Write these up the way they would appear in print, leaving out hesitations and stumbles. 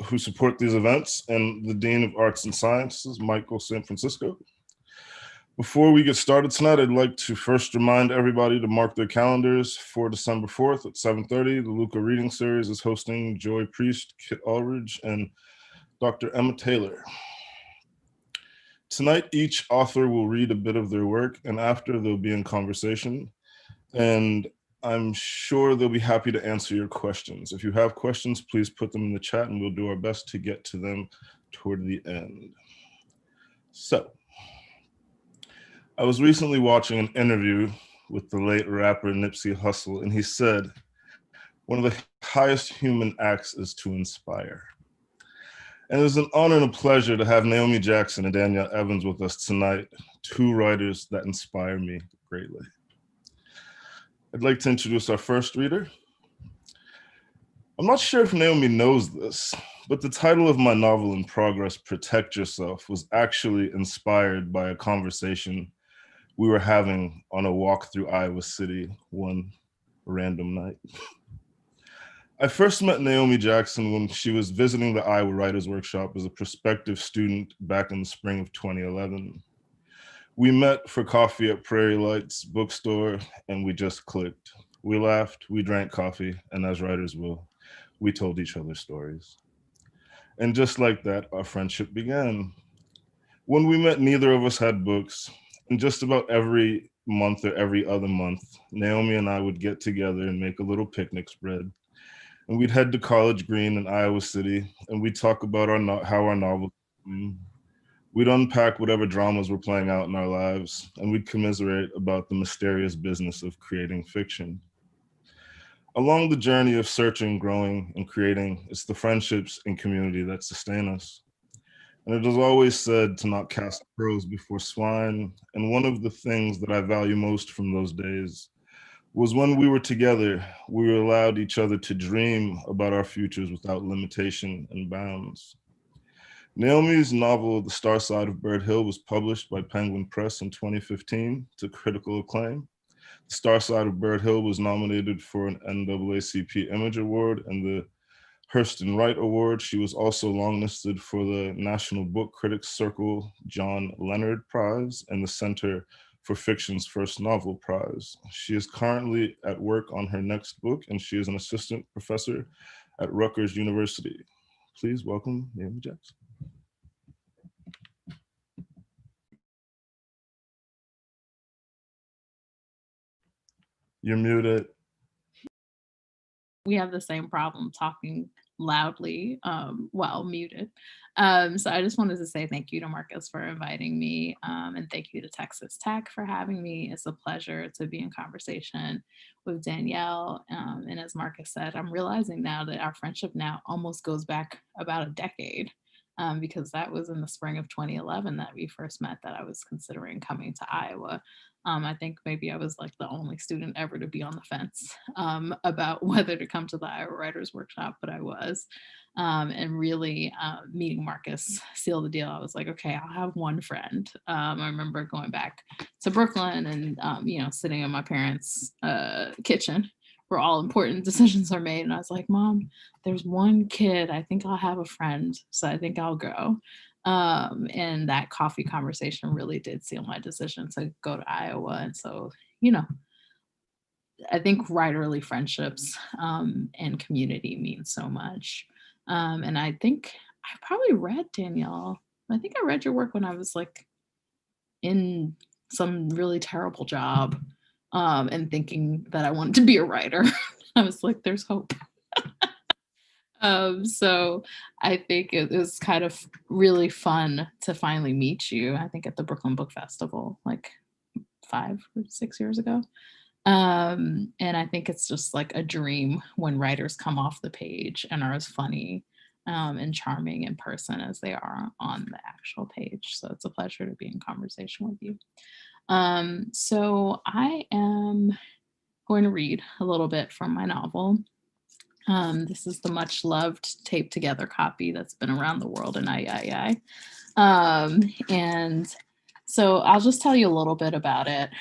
who support these events, and the Dean of Arts and Sciences, Michael San Francisco. Before we get started tonight, I'd like to first remind everybody to mark their calendars for December 4th at 7:30. The Luca Reading Series is hosting Joy Priest, Kit Ulrich, and Dr. Emma Taylor. Tonight, each author will read a bit of their work, and after they'll be in conversation. And I'm sure they'll be happy to answer your questions. If you have questions, please put them in the chat and we'll do our best to get to them toward the end. So, I was recently watching an interview with the late rapper Nipsey Hussle, and he said, one of the highest human acts is to inspire. And it was an honor and a pleasure to have Naomi Jackson and Danielle Evans with us tonight, two writers that inspire me greatly. I'd like to introduce our first reader. I'm not sure if Naomi knows this, but the title of my novel in progress, Protect Yourself, was actually inspired by a conversation we were having on a walk through Iowa City one random night. I first met Naomi Jackson when she was visiting the Iowa Writers Workshop as a prospective student back in the spring of 2011. We met for coffee at Prairie Lights bookstore and we just clicked. We laughed, we drank coffee, and as writers will, we told each other stories. And just like that, our friendship began. When we met, neither of us had books, and just about every month or every other month, Naomi and I would get together and make a little picnic spread. And we'd head to College Green in Iowa City, and we'd talk about how our novels. We'd unpack whatever dramas were playing out in our lives, and we'd commiserate about the mysterious business of creating fiction. Along the journey of searching, growing, and creating, it's the friendships and community that sustain us. And it is always said to not cast pearls before swine, and one of the things that I value most from those days was when we were together, we were allowed each other to dream about our futures without limitation and bounds. Naomi's novel, The Star Side of Bird Hill, was published by Penguin Press in 2015 to critical acclaim. The Star Side of Bird Hill was nominated for an NAACP Image Award and the Hurston Wright Award. She was also longlisted for the National Book Critics Circle John Leonard Prize and the Center for Fiction's First Novel Prize. She is currently at work on her next book, and she is an assistant professor at Rutgers University. Please welcome Naomi Jackson. You're muted. We have the same problem talking loudly while muted. So I just wanted to say thank you to Marcus for inviting me, and thank you to Texas Tech for having me. It's a pleasure to be in conversation with Danielle. And as Marcus said, I'm realizing now that our friendship now almost goes back about a decade, because that was in the spring of 2011 that we first met, that I was considering coming to Iowa. I think maybe I was like the only student ever to be on the fence about whether to come to the Iowa Writers Workshop, but I was. And really meeting Marcus sealed the deal. I was like, okay, I'll have one friend. I remember going back to Brooklyn and, sitting in my parents' kitchen where all important decisions are made. And I was like, Mom, there's one kid, I think I'll have a friend, so I think I'll go. And that coffee conversation really did seal my decision to go to Iowa. And so, I think writerly friendships and community mean so much. And I think I probably read Danielle. I think I read your work when I was like in some really terrible job and thinking that I wanted to be a writer. I was like, there's hope. So I think it was kind of really fun to finally meet you, I think at the Brooklyn Book Festival, like 5 or 6 years ago. And I think it's just like a dream when writers come off the page and are as funny and charming in person as they are on the actual page. So it's a pleasure to be in conversation with you. So I am going to read a little bit from my novel. This is the much loved taped together copy that's been around the world in I. And so I'll just tell you a little bit about it.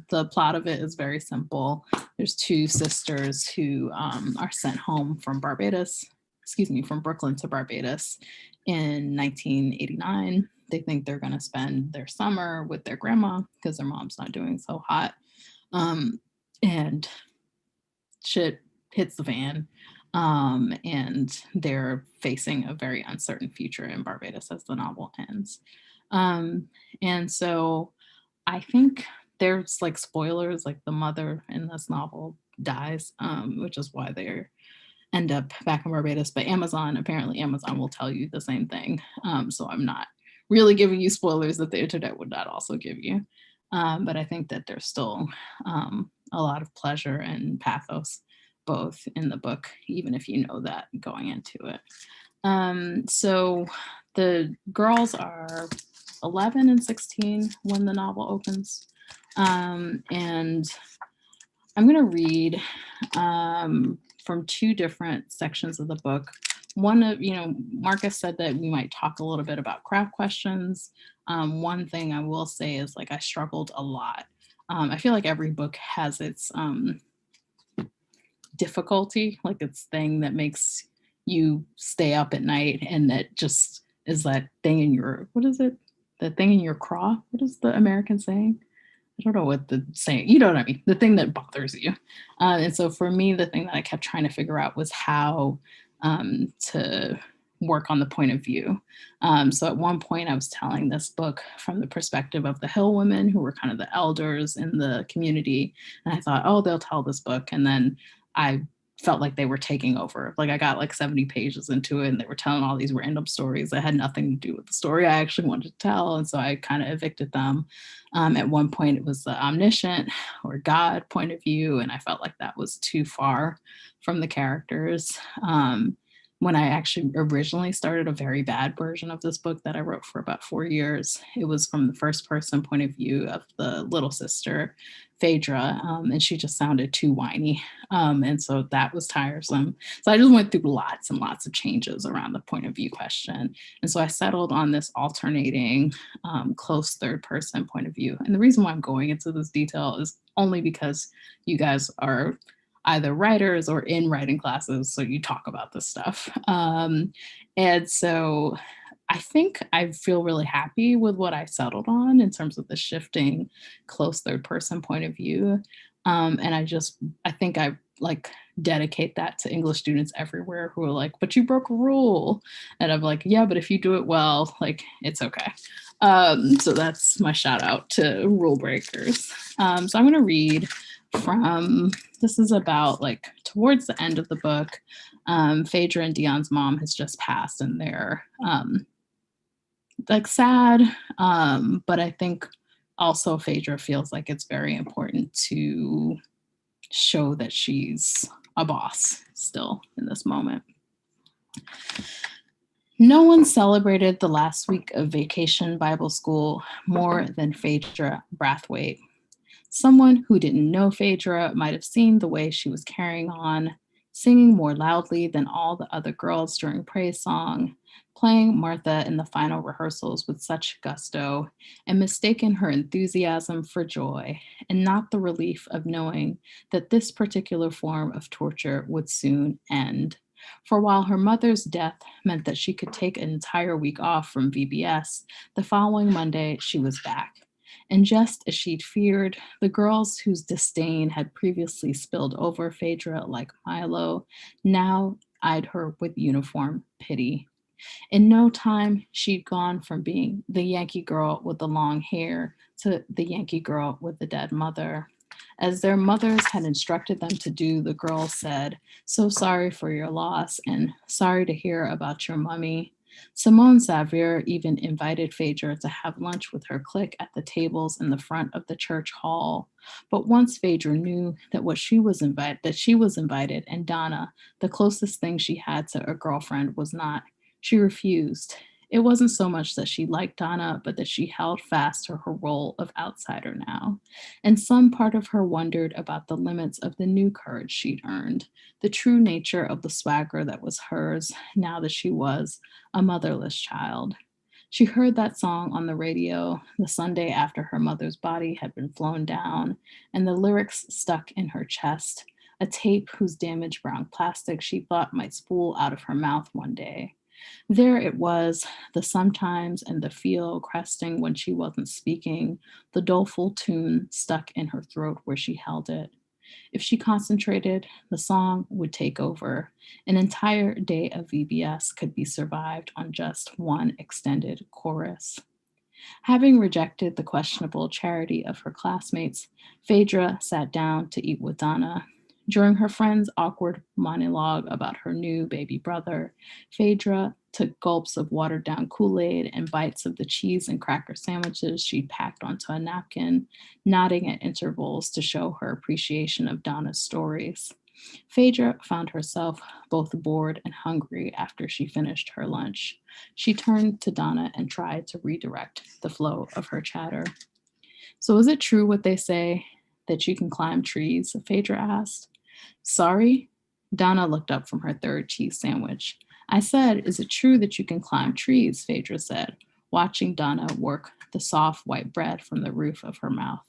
The plot of it is very simple. There's 2 sisters who are sent home from Barbados from Brooklyn to Barbados in 1989. They think they're going to spend their summer with their grandma because their mom's not doing so hot. And shit hits the fan. And they're facing a very uncertain future in Barbados as the novel ends. And so I think there's like spoilers, like the mother in this novel dies, which is why they end up back in Barbados. But apparently Amazon will tell you the same thing. So I'm not really giving you spoilers that the internet would not also give you. But I think that there's still a lot of pleasure and pathos both in the book, even if you know that going into it. So the girls are 11 and 16 when the novel opens. And I'm going to read from two different sections of the book. One of, Marcus said that we might talk a little bit about craft questions. One thing I will say is like I struggled a lot. I feel like every book has its difficulty, like its thing that makes you stay up at night, and that just is that thing in your, what is it? The thing in your craw? What is the American saying? I don't know what the saying, you know what I mean? The thing that bothers you. And so for me, the thing that I kept trying to figure out was how to work on the point of view. So at one point I was telling this book from the perspective of the Hill women, who were kind of the elders in the community. And I thought, oh, they'll tell this book. And then I felt like they were taking over. Like I got like 70 pages into it and they were telling all these random stories that had nothing to do with the story I actually wanted to tell. And so I kind of evicted them. At one point it was the omniscient or God point of view. And I felt like that was too far from the characters. When I actually originally started a very bad version of this book that I wrote for about 4 years, it was from the first person point of view of the little sister, Phaedra, and she just sounded too whiny. And so that was tiresome. So I just went through lots and lots of changes around the point of view question. And so I settled on this alternating close third person point of view. And the reason why I'm going into this detail is only because you guys are either writers or in writing classes, so you talk about this stuff. And so I think I feel really happy with what I settled on in terms of the shifting close third person point of view. And I think I like dedicate that to English students everywhere who are like, but you broke a rule. And I'm like, yeah, but if you do it well, like it's okay. So that's my shout out to rule breakers. So I'm going to read from, this is about like towards the end of the book. Phaedra and Dion's mom has just passed and they're like sad. But I think also Phaedra feels like it's very important to show that she's a boss still in this moment. No one celebrated the last week of vacation Bible school more than Phaedra Brathwaite. Someone who didn't know Phaedra might have seen the way she was carrying on, singing more loudly than all the other girls during praise song, playing Martha in the final rehearsals with such gusto, and mistaken her enthusiasm for joy, and not the relief of knowing that this particular form of torture would soon end. For while her mother's death meant that she could take an entire week off from VBS, the following Monday she was back. And just as she'd feared, the girls whose disdain had previously spilled over Phaedra like Milo now eyed her with uniform pity. In no time, she'd gone from being the Yankee girl with the long hair to the Yankee girl with the dead mother. As their mothers had instructed them to do, the girls said, "So sorry for your loss and sorry to hear about your mummy." Simone Xavier even invited Phaedra to have lunch with her clique at the tables in the front of the church hall. But once Phaedra knew that she was invited, and Donna, the closest thing she had to a girlfriend, was not, she refused. It wasn't so much that she liked Donna, but that she held fast to her role of outsider now. And some part of her wondered about the limits of the new courage she'd earned, the true nature of the swagger that was hers now that she was a motherless child. She heard that song on the radio the Sunday after her mother's body had been flown down, and the lyrics stuck in her chest. a tape whose damaged brown plastic she thought might spool out of her mouth one day. There it was, the sometimes and the feel cresting when she wasn't speaking, the doleful tune stuck in her throat where she held it. If she concentrated, the song would take over. An entire day of VBS could be survived on just one extended chorus. Having rejected the questionable charity of her classmates, Phaedra sat down to eat with Donna. During her friend's awkward monologue about her new baby brother, Phaedra took gulps of watered down Kool Aid and bites of the cheese and cracker sandwiches she'd packed onto a napkin, nodding at intervals to show her appreciation of Donna's stories. Phaedra found herself both bored and hungry after she finished her lunch. She turned to Donna and tried to redirect the flow of her chatter. So, is it true what they say that you can climb trees? Phaedra asked. Sorry? Donna looked up from her third cheese sandwich. I said, is it true that you can climb trees? Phaedra said, watching Donna work the soft white bread from the roof of her mouth.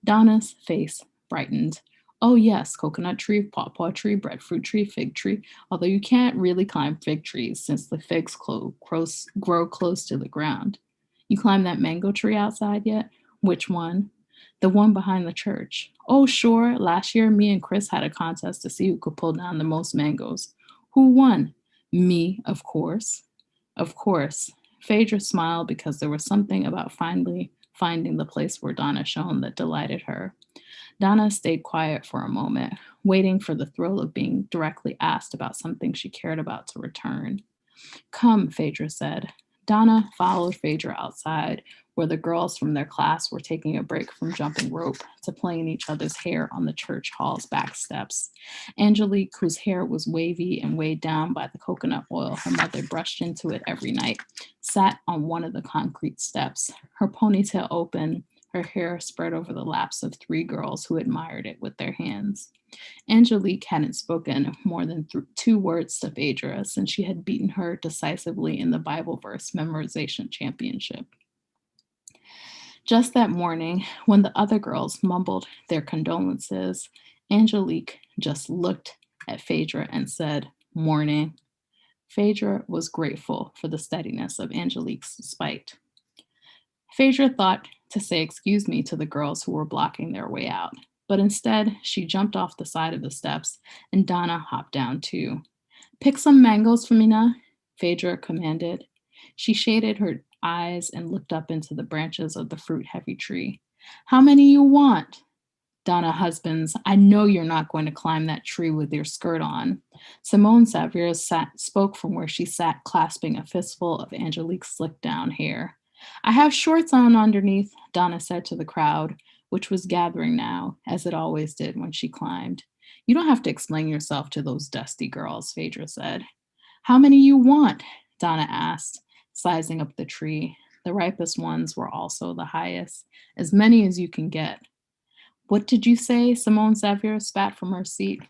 Donna's face brightened. Oh, yes, coconut tree, pawpaw tree, breadfruit tree, fig tree, although you can't really climb fig trees since the figs grow close to the ground. You climbed that mango tree outside yet? Which one? The one behind the church. Oh, sure. Last year, me and Chris had a contest to see who could pull down the most mangoes. Who won? Me, of course. Of course. Phaedra smiled because there was something about finally finding the place where Donna shone that delighted her. Donna stayed quiet for a moment, waiting for the thrill of being directly asked about something she cared about to return. Come, Phaedra said. Donna followed Phaedra outside, where the girls from their class were taking a break from jumping rope to playing each other's hair on the church hall's back steps. Angelique, whose hair was wavy and weighed down by the coconut oil her mother brushed into it every night, sat on one of the concrete steps, her ponytail open, her hair spread over the laps of three girls who admired it with their hands. Angelique hadn't spoken more than two words to Phaedra since she had beaten her decisively in the Bible verse memorization championship. Just that morning, when the other girls mumbled their condolences, Angelique just looked at Phaedra and said, "Morning." Phaedra was grateful for the steadiness of Angelique's spite. Phaedra thought to say excuse me to the girls who were blocking their way out, but instead she jumped off the side of the steps and Donna hopped down too. Pick some mangoes for me now, Phaedra commanded. She shaded her eyes and looked up into the branches of the fruit-heavy tree. How many you want? Donna husbands, I know you're not going to climb that tree with your skirt on. Simone Xavier spoke from where she sat clasping a fistful of Angelique's slicked down hair. I have shorts on underneath, Donna said to the crowd, which was gathering now, as it always did when she climbed. You don't have to explain yourself to those dusty girls, Phaedra said. How many you want? Donna asked, sizing up the tree. The ripest ones were also the highest, as many as you can get. What did you say? Simone Xavier spat from her seat.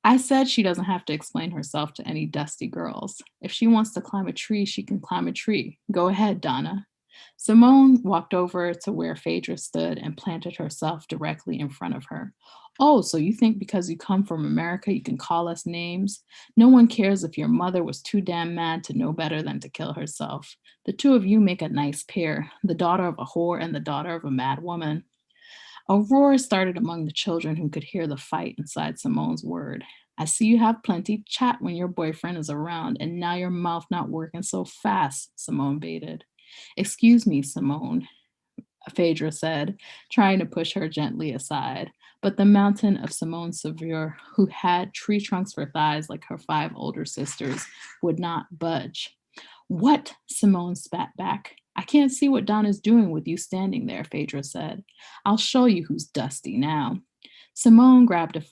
I said she doesn't have to explain herself to any dusty girls. If she wants to climb a tree, she can climb a tree. Go ahead, Donna. Simone walked over to where Phaedra stood and planted herself directly in front of her. Oh, so you think because you come from America, you can call us names? No one cares if your mother was too damn mad to know better than to kill herself. The two of you make a nice pair, the daughter of a whore and the daughter of a mad woman. A roar started among the children who could hear the fight inside Simone's word. I see you have plenty chat when your boyfriend is around, and now your mouth not working so fast, Simone baited. Excuse me, Simone, Phaedra said, trying to push her gently aside. But the mountain of Simone Sevier, who had tree trunks for thighs like her 5 older sisters, would not budge. What? Simone spat back. I can't see what Donna's doing with you standing there, Phaedra said. I'll show you who's dusty now. Simone grabbed a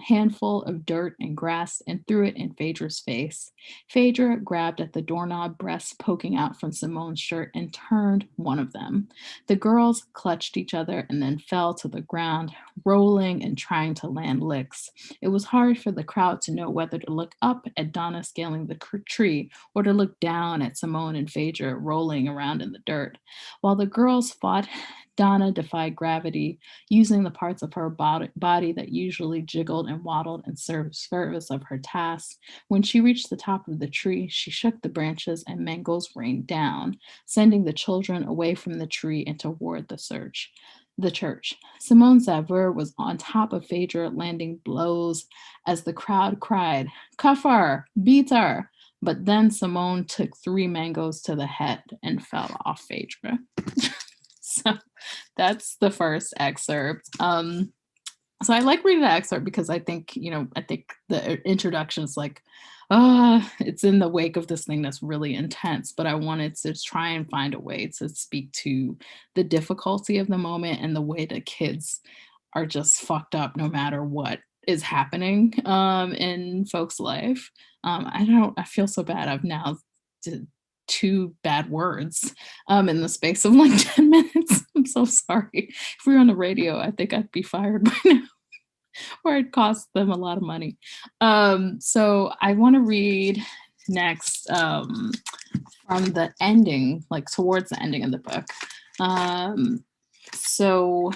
handful of dirt and grass and threw it in Phaedra's face. Phaedra grabbed at the doorknob breast poking out from Simone's shirt and turned one of them. The girls clutched each other and then fell to the ground, rolling and trying to land licks. It was hard for the crowd to know whether to look up at Donna scaling the tree or to look down at Simone and Phaedra rolling around in the dirt. While the girls fought, Donna defied gravity, using the parts of her body that usually jiggled and waddled in service of her task. When she reached the top of the tree, she shook the branches and mangoes rained down, sending the children away from the tree and toward the church. Simone Saveur was on top of Phaedra, landing blows as the crowd cried, "Cuff her! Beat her!" But then Simone took 3 mangoes to the head and fell off Phaedra. So that's the first excerpt. So I like reading the excerpt because I think the introduction is like, it's in the wake of this thing that's really intense, but I wanted to try and find a way to speak to the difficulty of the moment and the way that kids are just fucked up no matter what is happening in folks' life. I feel so bad. I've now did 2 bad words in the space of like 10 minutes. I'm so sorry. If we were on the radio, I think I'd be fired by now, or it cost them a lot of money. So I want to read next from the ending, like towards the ending of the book. So,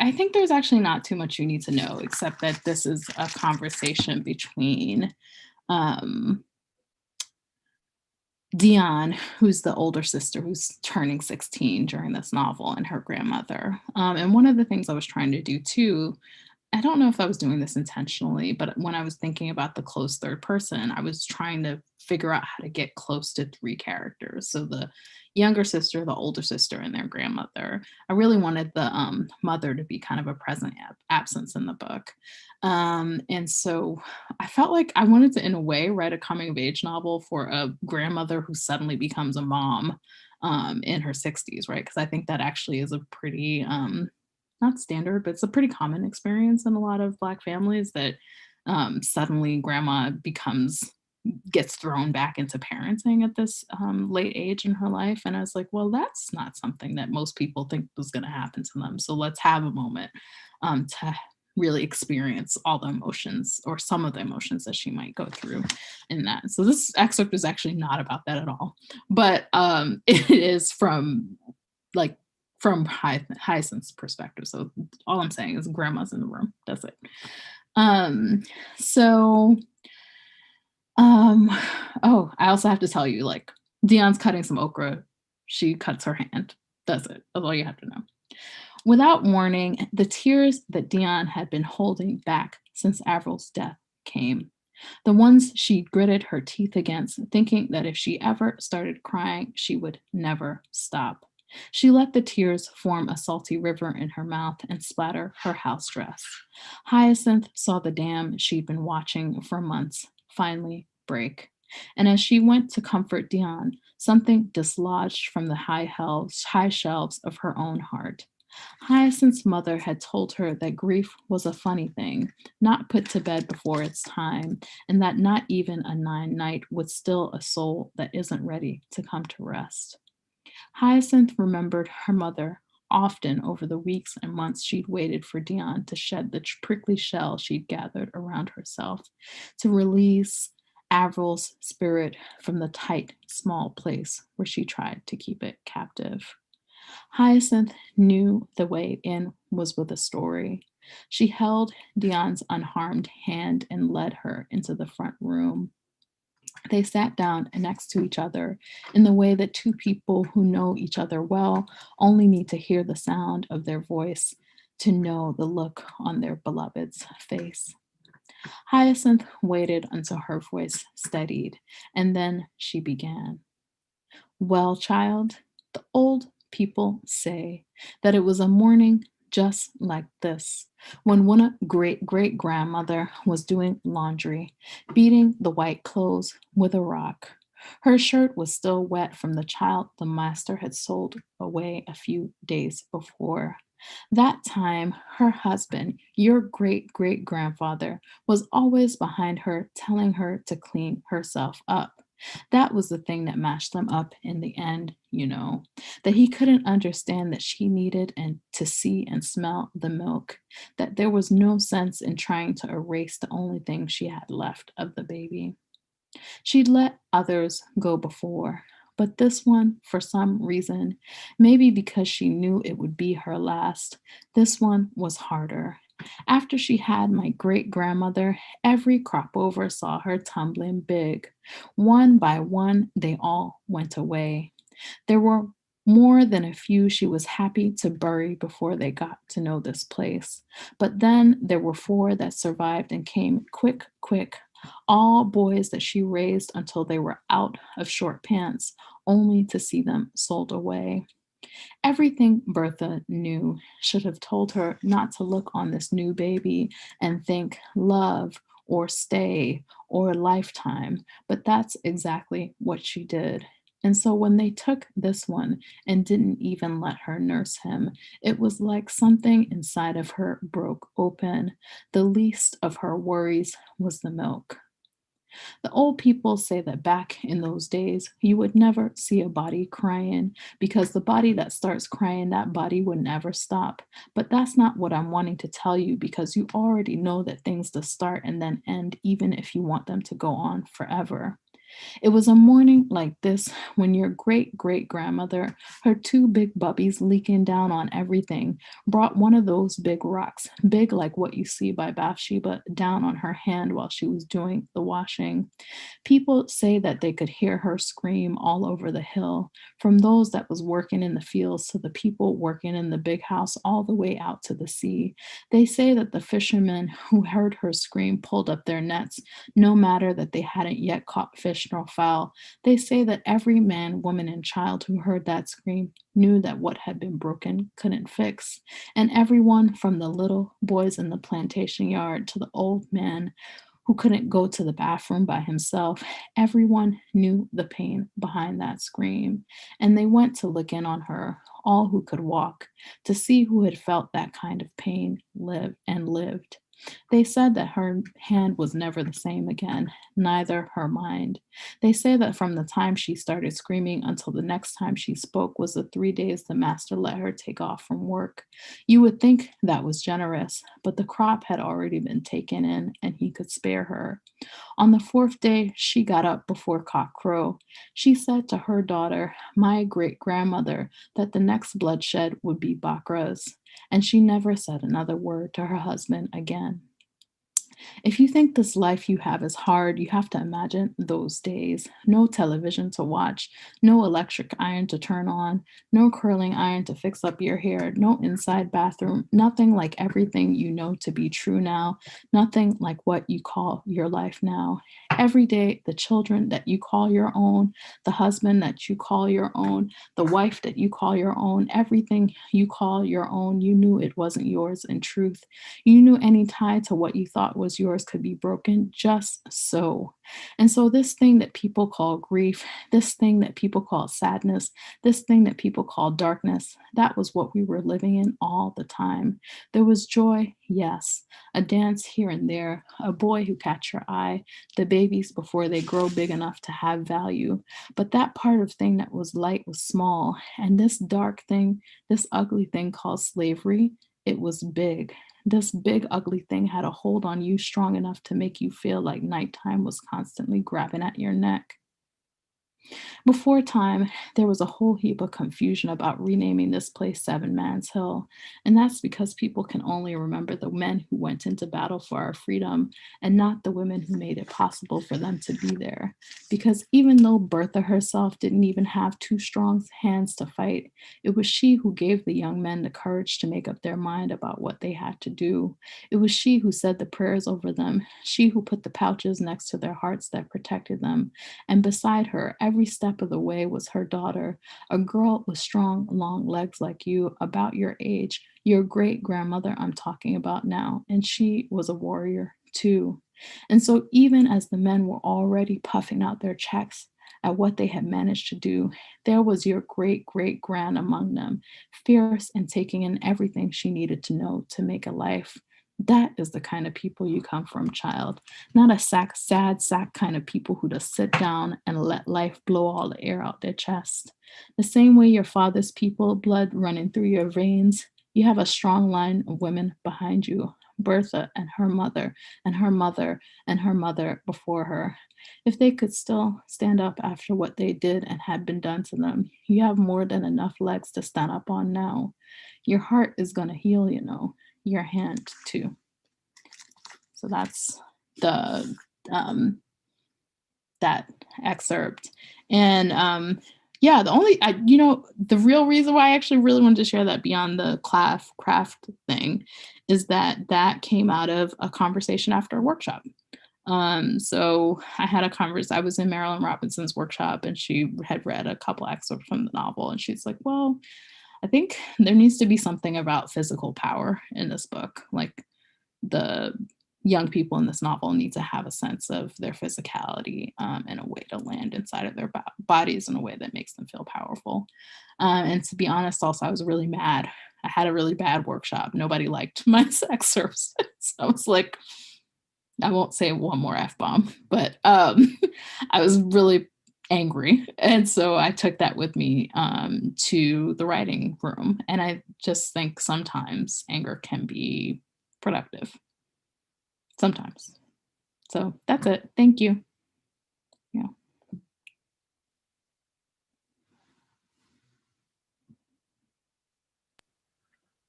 I think there's actually not too much you need to know, except that this is a conversation between Dion, who's the older sister who's turning 16 during this novel, and her grandmother. And one of the things I was trying to do too, I don't know if I was doing this intentionally, but when I was thinking about the close third person, I was trying to figure out how to get close to 3 characters. So the younger sister, the older sister, and their grandmother. I really wanted the mother to be kind of a present absence in the book. And so I felt like I wanted to, in a way, write a coming of age novel for a grandmother who suddenly becomes a mom in her 60s, right? Because I think that actually is a pretty not standard, but it's a pretty common experience in a lot of Black families that suddenly grandma gets thrown back into parenting at this late age in her life. And I was like, well, that's not something that most people think was going to happen to them. So let's have a moment to really experience all the emotions, or some of the emotions that she might go through in that. So this excerpt is actually not about that at all, but it is from Hyacinth's perspective. So all I'm saying is grandma's in the room. That's it. Oh, I also have to tell you, like, Dion's cutting some okra. She cuts her hand. That's it. That's all you have to know. Without warning, the tears that Dion had been holding back since Avril's death came. The ones she gritted her teeth against, thinking that if she ever started crying, she would never stop. She let the tears form a salty river in her mouth and splatter her house dress. Hyacinth saw the dam she'd been watching for months finally break. And as she went to comfort Dion, something dislodged from the high shelves of her own heart. Hyacinth's mother had told her that grief was a funny thing, not put to bed before its time, and that not even a 9-night would still a soul that isn't ready to come to rest. Hyacinth remembered her mother often over the weeks and months she'd waited for Dion to shed the prickly shell she'd gathered around herself, to release Avril's spirit from the tight, small place where she tried to keep it captive. Hyacinth knew the way in was with a story. She held Dion's unharmed hand and led her into the front room. They sat down next to each other in the way that 2 people who know each other well only need to hear the sound of their voice to know the look on their beloved's face. Hyacinth waited until her voice steadied, and then she began. Well, child, the old people say that it was a morning just like this, when one great grandmother was doing laundry, beating the white clothes with a rock. Her shirt was still wet from the child the master had sold away a few days before. That time, her husband, your great grandfather, was always behind her, telling her to clean herself up. That was the thing that matched them up in the end, that he couldn't understand that she needed and to see and smell the milk, that there was no sense in trying to erase the only thing she had left of the baby. She'd let others go before, But this one, for some reason, maybe because she knew it would be her last, this one was harder. After she had my great grandmother, every crop over saw her tumbling big. One by one, they all went away. There were more than a few she was happy to bury before they got to know this place. But then there were four that survived and came quick, quick, all boys that she raised until they were out of short pants, only to see them sold away. Everything Bertha knew should have told her not to look on this new baby and think love or stay or lifetime, but that's exactly what she did. And so when they took this one and didn't even let her nurse him, it was like something inside of her broke open. The least of her worries was the milk. The old people say that back in those days, you would never see a body crying because the body that starts crying, that body would never stop. But that's not what I'm wanting to tell you because you already know that things to start and then end, even if you want them to go on forever. It was a morning like this when your great great grandmother, her two big bubbies leaking down on everything, brought one of those big rocks, big like what you see by Bathsheba, down on her hand while she was doing the washing. People say that they could hear her scream all over the hill, from those that was working in the fields to the people working in the big house all the way out to the sea. They say that the fishermen who heard her scream pulled up their nets, no matter that they hadn't yet caught fish nor fowl. They say that every man, woman, and child who heard that scream knew that what had been broken couldn't fix. And everyone from the little boys in the plantation yard to the old man who couldn't go to the bathroom by himself, everyone knew the pain behind that scream. And they went to look in on her, all who could walk, to see who had felt that kind of pain live and lived. They said that her hand was never the same again, neither her mind. They say that from the time she started screaming until the next time she spoke was the 3 days the master let her take off from work. You would think that was generous, but the crop had already been taken in and he could spare her. On the fourth day, she got up before cockcrow. She said to her daughter, my great grandmother, that the next bloodshed would be Bakra's, and she never said another word to her husband again. If you think this life you have is hard, you have to imagine those days. No television to watch, no electric iron to turn on, no curling iron to fix up your hair, no inside bathroom, nothing like everything you know to be true now, nothing like what you call your life now. Every day, the children that you call your own, the husband that you call your own, the wife that you call your own, everything you call your own, you knew it wasn't yours in truth. You knew any tie to what you thought was yours could be broken just so. And so, this thing that people call grief, this thing that people call sadness, this thing that people call darkness, that was what we were living in all the time. There was joy, yes, a dance here and there, a boy who catch your eye, the babies before they grow big enough to have value. But that part of thing that was light was small. And this dark thing, this ugly thing called slavery, it was big. This big, ugly thing had a hold on you strong enough to make you feel like nighttime was constantly grabbing at your neck. Before time, there was a whole heap of confusion about renaming this place Seven Man's Hill, and that's because people can only remember the men who went into battle for our freedom and not the women who made it possible for them to be there. Because even though Bertha herself didn't even have two strong hands to fight, it was she who gave the young men the courage to make up their mind about what they had to do. It was she who said the prayers over them, she who put the pouches next to their hearts that protected them, and beside her, every step of the way, was her daughter, a girl with strong, long legs like you, about your age, your great grandmother I'm talking about now. And she was a warrior too. And so, even as the men were already puffing out their checks at what they had managed to do, there was your great great grand among them, fierce and taking in everything she needed to know to make a life. That is the kind of people you come from, child. Not a sad sack kind of people who just sit down and let life blow all the air out their chest. The same way your father's people, blood running through your veins, you have a strong line of women behind you. Bertha and her mother and her mother and her mother before her. If they could still stand up after what they did and had been done to them, you have more than enough legs to stand up on now. Your heart is going to heal, you know, your hand too. So that's the that excerpt. And yeah, the real reason why I actually really wanted to share that beyond the craft thing is that came out of a conversation after a workshop. So I was in Marilyn Robinson's workshop, and she had read a couple excerpts from the novel, and she's like, well, I think there needs to be something about physical power in this book. Like, the young people in this novel need to have a sense of their physicality, and a way to land inside of their bodies in a way that makes them feel powerful. And to be honest, also, I was really mad. I had a really bad workshop. Nobody liked my excerpts. So I was like, I won't say one more F-bomb, but I was really angry. And so I took that with me to the writing room. And I just think sometimes anger can be productive. Sometimes. So that's it. Thank you. Yeah.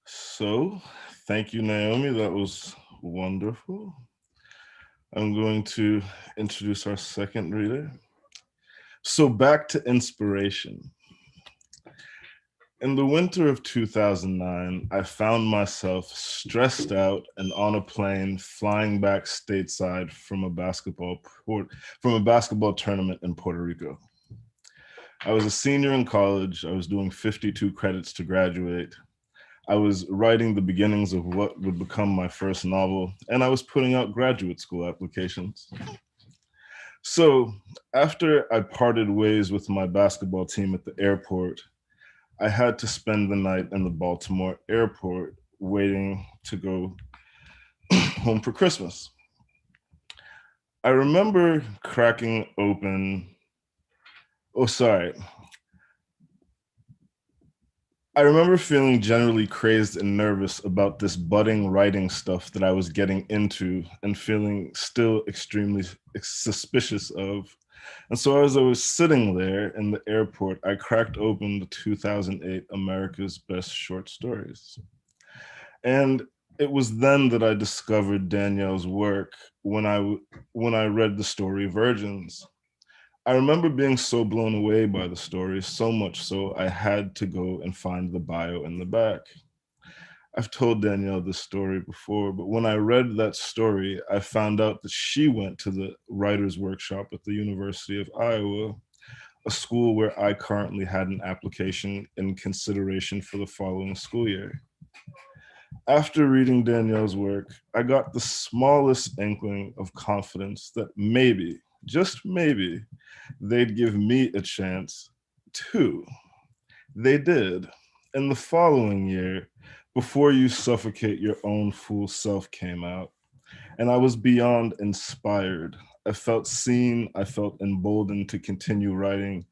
So thank you, Naomi. That was wonderful. I'm going to introduce our second reader. So back to inspiration. In the winter of 2009, I found myself stressed out and on a plane flying back stateside from a basketball tournament in Puerto Rico. I was a senior in college. I was doing 52 credits to graduate. I was writing the beginnings of what would become my first novel, and I was putting out graduate school applications. So after I parted ways with my basketball team at the airport, I had to spend the night in the Baltimore airport waiting to go home for Christmas. I remember cracking open, I remember feeling generally crazed and nervous about this budding writing stuff that I was getting into and feeling still extremely suspicious of. And so as I was sitting there in the airport, I cracked open the 2008 America's Best Short Stories. And it was then that I discovered Danielle's work when I read the story Virgins. I remember being so blown away by the story, so much so I had to go and find the bio in the back. I've told Danielle this story before, but when I read that story, I found out that she went to the writer's workshop at the University of Iowa, a school where I currently had an application in consideration for the following school year. After reading Danielle's work, I got the smallest inkling of confidence that maybe, just maybe, they'd give me a chance too. They did. In the following year, Before You Suffocate Your Own Fool Self came out, and I was beyond inspired. I felt seen, I felt emboldened to continue writing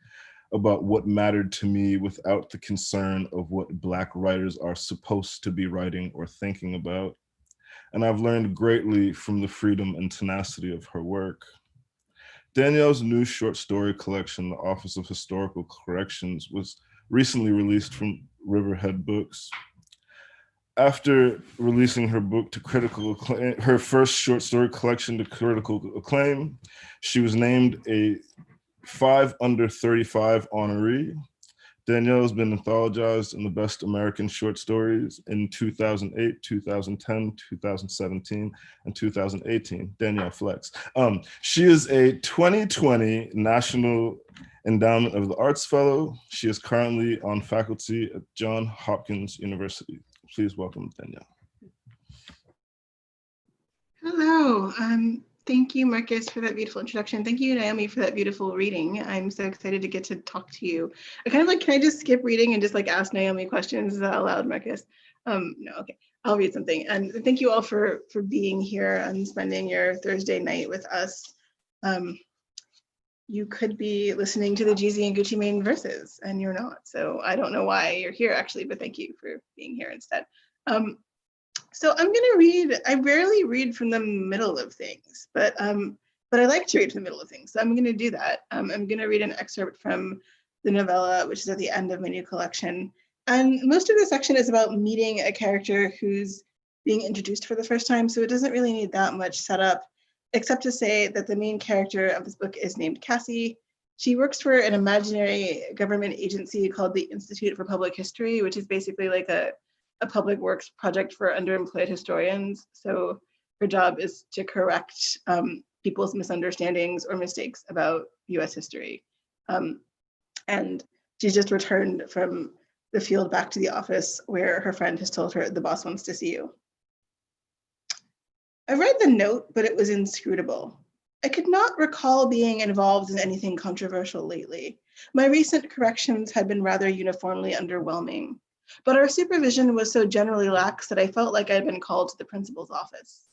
about what mattered to me without the concern of what Black writers are supposed to be writing or thinking about. And I've learned greatly from the freedom and tenacity of her work. Danielle's new short story collection, The Office of Historical Corrections, was recently released from Riverhead Books. After releasing her book to critical acclaim, her first short story collection to critical acclaim, she was named a 5 Under 35 honoree. Danielle has been anthologized in the Best American Short Stories in 2008, 2010, 2017, and 2018. Danielle Flex. She is a 2020 National Endowment of the Arts Fellow. She is currently on faculty at Johns Hopkins University. Please welcome Danielle. Hello. Thank you, Marcus, for that beautiful introduction. Thank you, Naomi, for that beautiful reading. I'm so excited to get to talk to you. I kind of like, can I just skip reading and just like ask Naomi questions? Is that allowed, Marcus? No, okay, I'll read something. And thank you all for being here and spending your Thursday night with us. You could be listening to the Jeezy and Gucci Mane verses, and you're not. So I don't know why you're here actually, but thank you for being here instead. So I'm gonna read, I rarely read from the middle of things, but I like to read from the middle of things. So I'm gonna do that. I'm gonna read an excerpt from the novella, which is at the end of my new collection. And most of the section is about meeting a character who's being introduced for the first time. So it doesn't really need that much setup, except to say that the main character of this book is named Cassie. She works for an imaginary government agency called the Institute for Public History, which is basically like a public works project for underemployed historians. So her job is to correct people's misunderstandings or mistakes about US history. And she's just returned from the field back to the office where her friend has told her the boss wants to see you. I read the note, but it was inscrutable. I could not recall being involved in anything controversial lately. My recent corrections had been rather uniformly underwhelming, but our supervision was so generally lax that I felt like I'd been called to the principal's office.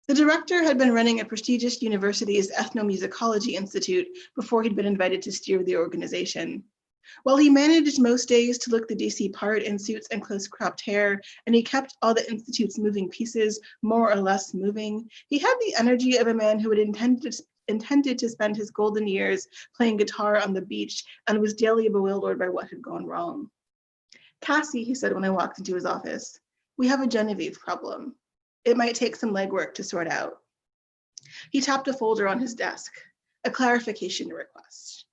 The director had been running a prestigious university's ethnomusicology institute before he'd been invited to steer the organization. While he managed most days to look the DC part in suits and close cropped hair, and he kept all the institute's moving pieces more or less moving, he had the energy of a man who had intended to spend his golden years playing guitar on the beach and was daily bewildered by what had gone wrong. Cassie, he said when I walked into his office, we have a Genevieve problem. It might take some legwork to sort out. He tapped a folder on his desk, a clarification request.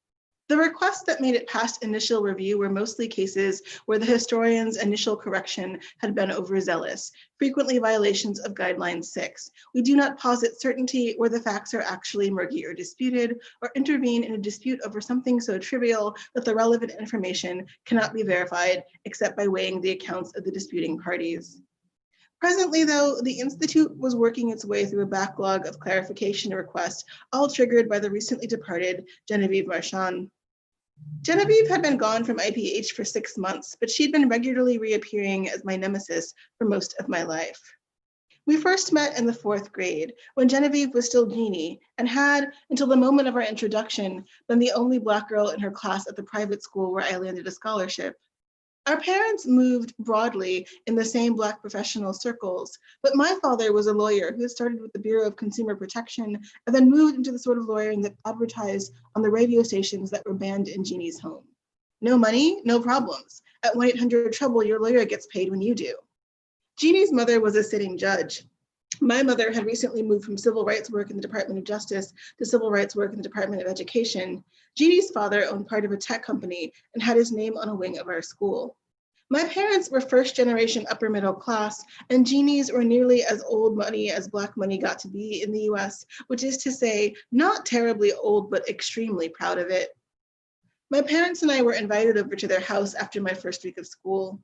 The requests that made it past initial review were mostly cases where the historian's initial correction had been overzealous, frequently violations of Guideline 6. We do not posit certainty where the facts are actually murky or disputed, or intervene in a dispute over something so trivial that the relevant information cannot be verified except by weighing the accounts of the disputing parties. Presently, though, the Institute was working its way through a backlog of clarification requests, all triggered by the recently departed Genevieve Marchand. Genevieve had been gone from IPH for 6 months, but she'd been regularly reappearing as my nemesis for most of my life. We first met in the 4th grade, when Genevieve was still Jeannie, and had, until the moment of our introduction, been the only Black girl in her class at the private school where I landed a scholarship. Our parents moved broadly in the same Black professional circles, but my father was a lawyer who had started with the Bureau of Consumer Protection and then moved into the sort of lawyering that advertised on the radio stations that were banned in Jeannie's home. No money, no problems. At 1-800-TROUBLE, your lawyer gets paid when you do. Jeannie's mother was a sitting judge. My mother had recently moved from civil rights work in the Department of Justice to civil rights work in the Department of Education. Jeannie's father owned part of a tech company and had his name on a wing of our school. My parents were first generation upper middle class, and Jeannie's were nearly as old money as Black money got to be in the US, which is to say, not terribly old, but extremely proud of it. My parents and I were invited over to their house after my first week of school.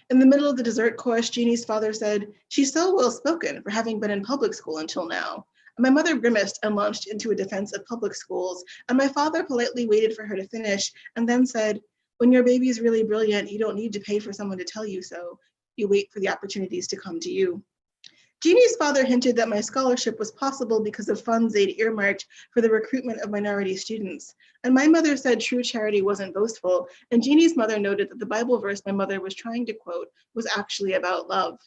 In the middle of the dessert course, Jeannie's father said, "She's so well-spoken for having been in public school until now." And my mother grimaced and launched into a defense of public schools, and my father politely waited for her to finish and then said, "When your baby's really brilliant, you don't need to pay for someone to tell you so. You wait for the opportunities to come to you." Jeannie's father hinted that my scholarship was possible because of funds they'd earmarked for the recruitment of minority students. And my mother said true charity wasn't boastful, and Jeannie's mother noted that the Bible verse my mother was trying to quote was actually about love.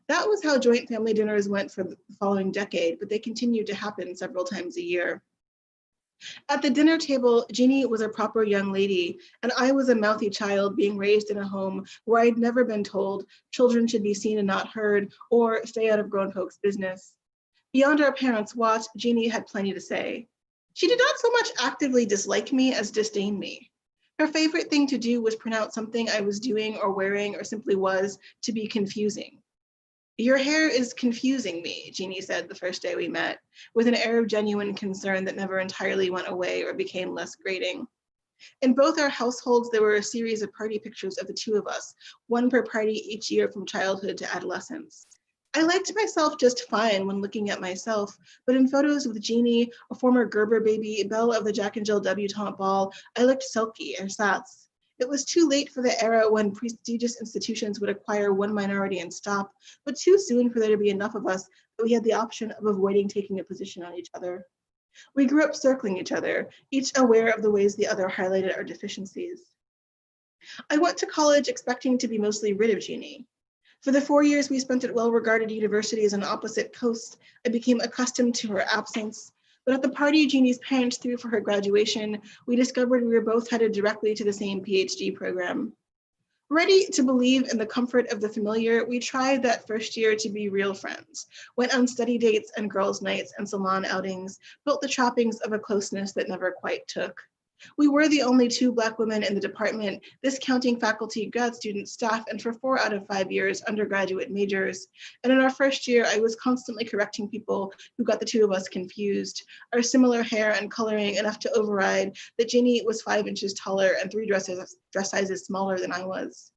That was how joint family dinners went for the following decade, but they continued to happen several times a year. At the dinner table, Jeannie was a proper young lady, and I was a mouthy child being raised in a home where I'd never been told children should be seen and not heard, or stay out of grown folks' business. Beyond our parents' watch, Jeannie had plenty to say. She did not so much actively dislike me as disdain me. Her favorite thing to do was pronounce something I was doing or wearing or simply was to be confusing. "Your hair is confusing me," Jeannie said the first day we met, with an air of genuine concern that never entirely went away or became less grating. In both our households, there were a series of party pictures of the two of us, one per party each year from childhood to adolescence. I liked myself just fine when looking at myself, but in photos with Jeannie, a former Gerber baby, belle of the Jack and Jill debutante ball, I looked sulky or sass. It was too late for the era when prestigious institutions would acquire one minority and stop, but too soon for there to be enough of us that we had the option of avoiding taking a position on each other. We grew up circling each other, each aware of the ways the other highlighted our deficiencies. I went to college expecting to be mostly rid of Jeannie. For the 4 years we spent at well-regarded universities on opposite coasts, I became accustomed to her absence. But at the party Jeannie's parents threw for her graduation, we discovered we were both headed directly to the same PhD program. Ready to believe in the comfort of the familiar, we tried that first year to be real friends, went on study dates and girls' nights and salon outings, built the trappings of a closeness that never quite took. We were the only 2 Black women in the department, this counting faculty, grad student, staff, and for 4 out of 5 years, undergraduate majors. And in our first year, I was constantly correcting people who got the 2 of us confused. Our similar hair and coloring enough to override that Ginny was 5 inches taller and 3 dress sizes smaller than I was.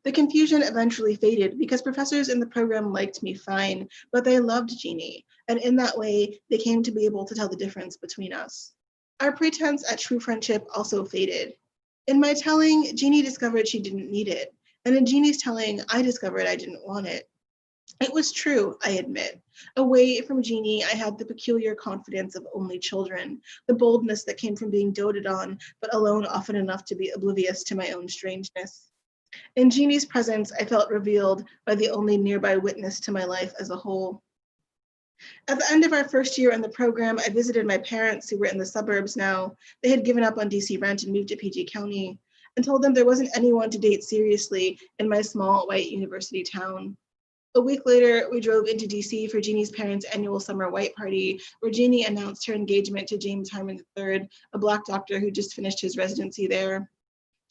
The confusion eventually faded because professors in the program liked me fine, but they loved Jeannie, and in that way, they came to be able to tell the difference between us. Our pretense at true friendship also faded. In my telling, Jeannie discovered she didn't need it, and in Jeannie's telling, I discovered I didn't want it. It was true, I admit. Away from Jeannie, I had the peculiar confidence of only children, the boldness that came from being doted on, but alone often enough to be oblivious to my own strangeness. In Jeannie's presence, I felt revealed by the only nearby witness to my life as a whole. At the end of our first year in the program, I visited my parents who were in the suburbs now. They had given up on DC rent and moved to PG County, and told them there wasn't anyone to date seriously in my small white university town. A week later, we drove into DC for Jeannie's parents' annual summer white party, where Jeannie announced her engagement to James Harmon III, a Black doctor who just finished his residency there.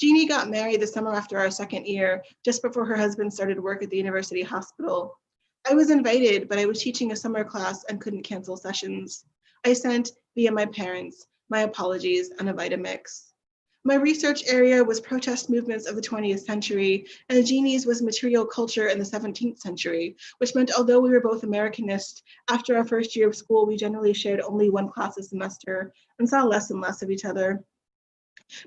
Jeannie got married the summer after our second year, just before her husband started work at the university hospital. I was invited, but I was teaching a summer class and couldn't cancel sessions. I sent, via my parents, my apologies and a Vitamix. My research area was protest movements of the 20th century, and Jeannie's was material culture in the 17th century, which meant although we were both Americanists, after our first year of school, we generally shared only 1 class a semester and saw less and less of each other.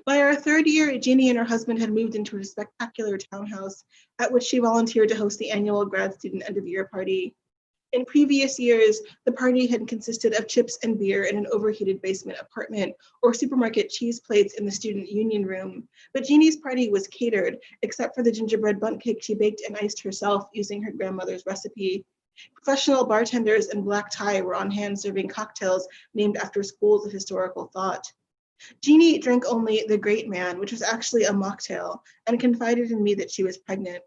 By our 3rd year, Jeannie and her husband had moved into a spectacular townhouse at which she volunteered to host the annual grad student end of year party. In previous years, the party had consisted of chips and beer in an overheated basement apartment or supermarket cheese plates in the student union room. But Jeannie's party was catered, except for the gingerbread bundt cake she baked and iced herself using her grandmother's recipe. Professional bartenders in black tie were on hand serving cocktails named after schools of historical thought. Jeannie drank only the Great Man, which was actually a mocktail, and confided in me that she was pregnant.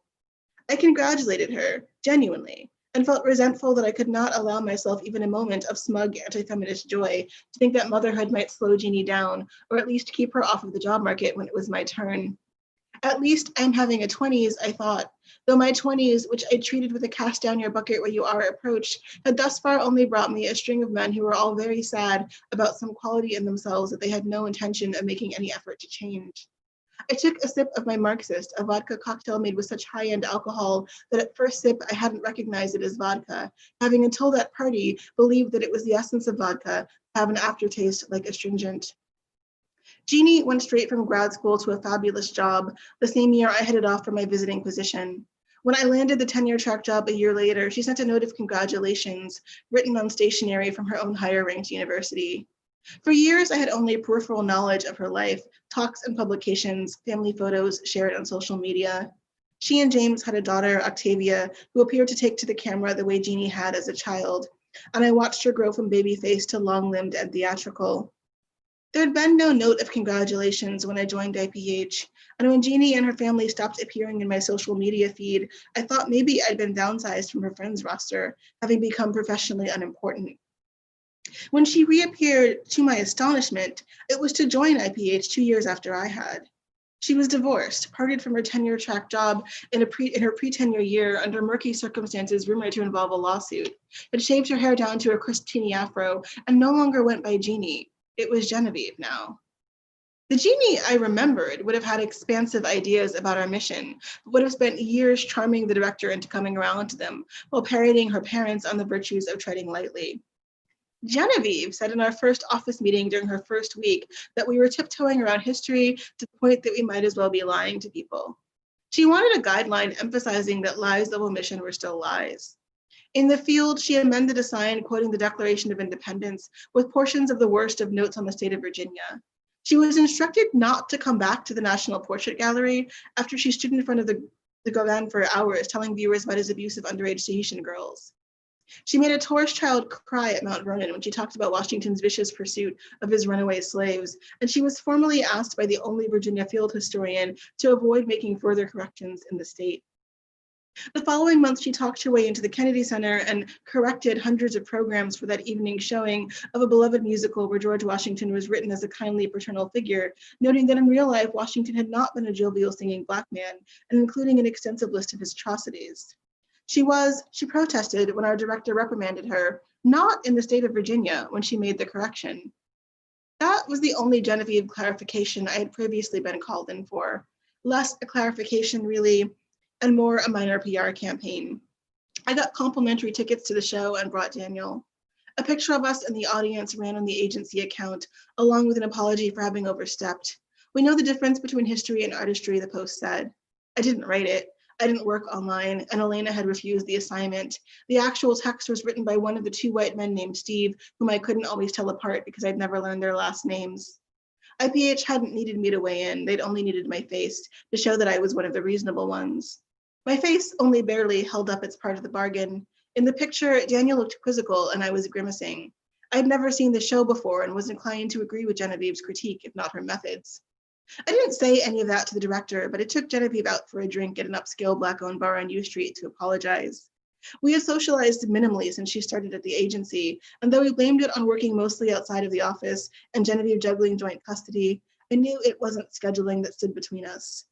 I congratulated her, genuinely, and felt resentful that I could not allow myself even a moment of smug anti-feminist joy to think that motherhood might slow Jeannie down, or at least keep her off of the job market when it was my turn. At least I'm having a 20s, I thought, though my 20s, which I treated with a cast down your bucket where you are approach, had thus far only brought me a string of men who were all very sad about some quality in themselves that they had no intention of making any effort to change. I took a sip of my Marxist, a vodka cocktail made with such high-end alcohol that at first sip I hadn't recognized it as vodka, having until that party believed that it was the essence of vodka to have an aftertaste like astringent. Jeannie went straight from grad school to a fabulous job, the same year I headed off for my visiting position. When I landed the tenure track job a year later, she sent a note of congratulations, written on stationery from her own higher-ranked university. For years, I had only peripheral knowledge of her life, talks and publications, family photos shared on social media. She and James had a daughter, Octavia, who appeared to take to the camera the way Jeannie had as a child, and I watched her grow from baby-faced to long-limbed and theatrical. There had been no note of congratulations when I joined IPH, and when Jeannie and her family stopped appearing in my social media feed, I thought maybe I'd been downsized from her friends roster, having become professionally unimportant. When she reappeared, to my astonishment, it was to join IPH 2 years after I had. She was divorced, parted from her tenure track job in her pre-tenure year under murky circumstances rumored to involve a lawsuit, had shaved her hair down to a crisp teeny afro, and no longer went by Jeannie. It was Genevieve now. The Jeannie I remembered would have had expansive ideas about our mission, but would have spent years charming the director into coming around to them while parodying her parents on the virtues of treading lightly. Genevieve said in our first office meeting during her first week that we were tiptoeing around history to the point that we might as well be lying to people. She wanted a guideline emphasizing that lies of omission were still lies. In the field, she amended a sign quoting the Declaration of Independence with portions of the worst of notes on the state of Virginia. She was instructed not to come back to the National Portrait Gallery after she stood in front of the on for hours, telling viewers about his abuse of underage Tahitian girls. She made a tourist child cry at Mount Vernon when she talked about Washington's vicious pursuit of his runaway slaves, and she was formally asked by the only Virginia field historian to avoid making further corrections in the state. The following month, she talked her way into the Kennedy Center and corrected hundreds of programs for that evening showing of a beloved musical where George Washington was written as a kindly paternal figure, noting that in real life, Washington had not been a jovial singing Black man, and including an extensive list of his atrocities. She protested when our director reprimanded her, not in the state of Virginia when she made the correction. That was the only Genevieve clarification I had previously been called in for. Less a clarification, really, and more a minor PR campaign. I got complimentary tickets to the show and brought Danielle. A picture of us in the audience ran on the agency account, along with an apology for having overstepped. We know the difference between history and artistry, the post said. I didn't write it. I didn't work online, and Elena had refused the assignment. The actual text was written by one of the two white men named Steve, whom I couldn't always tell apart because I'd never learned their last names. IPH hadn't needed me to weigh in. They'd only needed my face to show that I was one of the reasonable ones. My face only barely held up its part of the bargain. In the picture, Danielle looked quizzical and I was grimacing. I'd never seen the show before and was inclined to agree with Genevieve's critique, if not her methods. I didn't say any of that to the director, but it took Genevieve out for a drink at an upscale Black-owned bar on U Street to apologize. We had socialized minimally since she started at the agency, and though we blamed it on working mostly outside of the office and Genevieve juggling joint custody, I knew it wasn't scheduling that stood between us.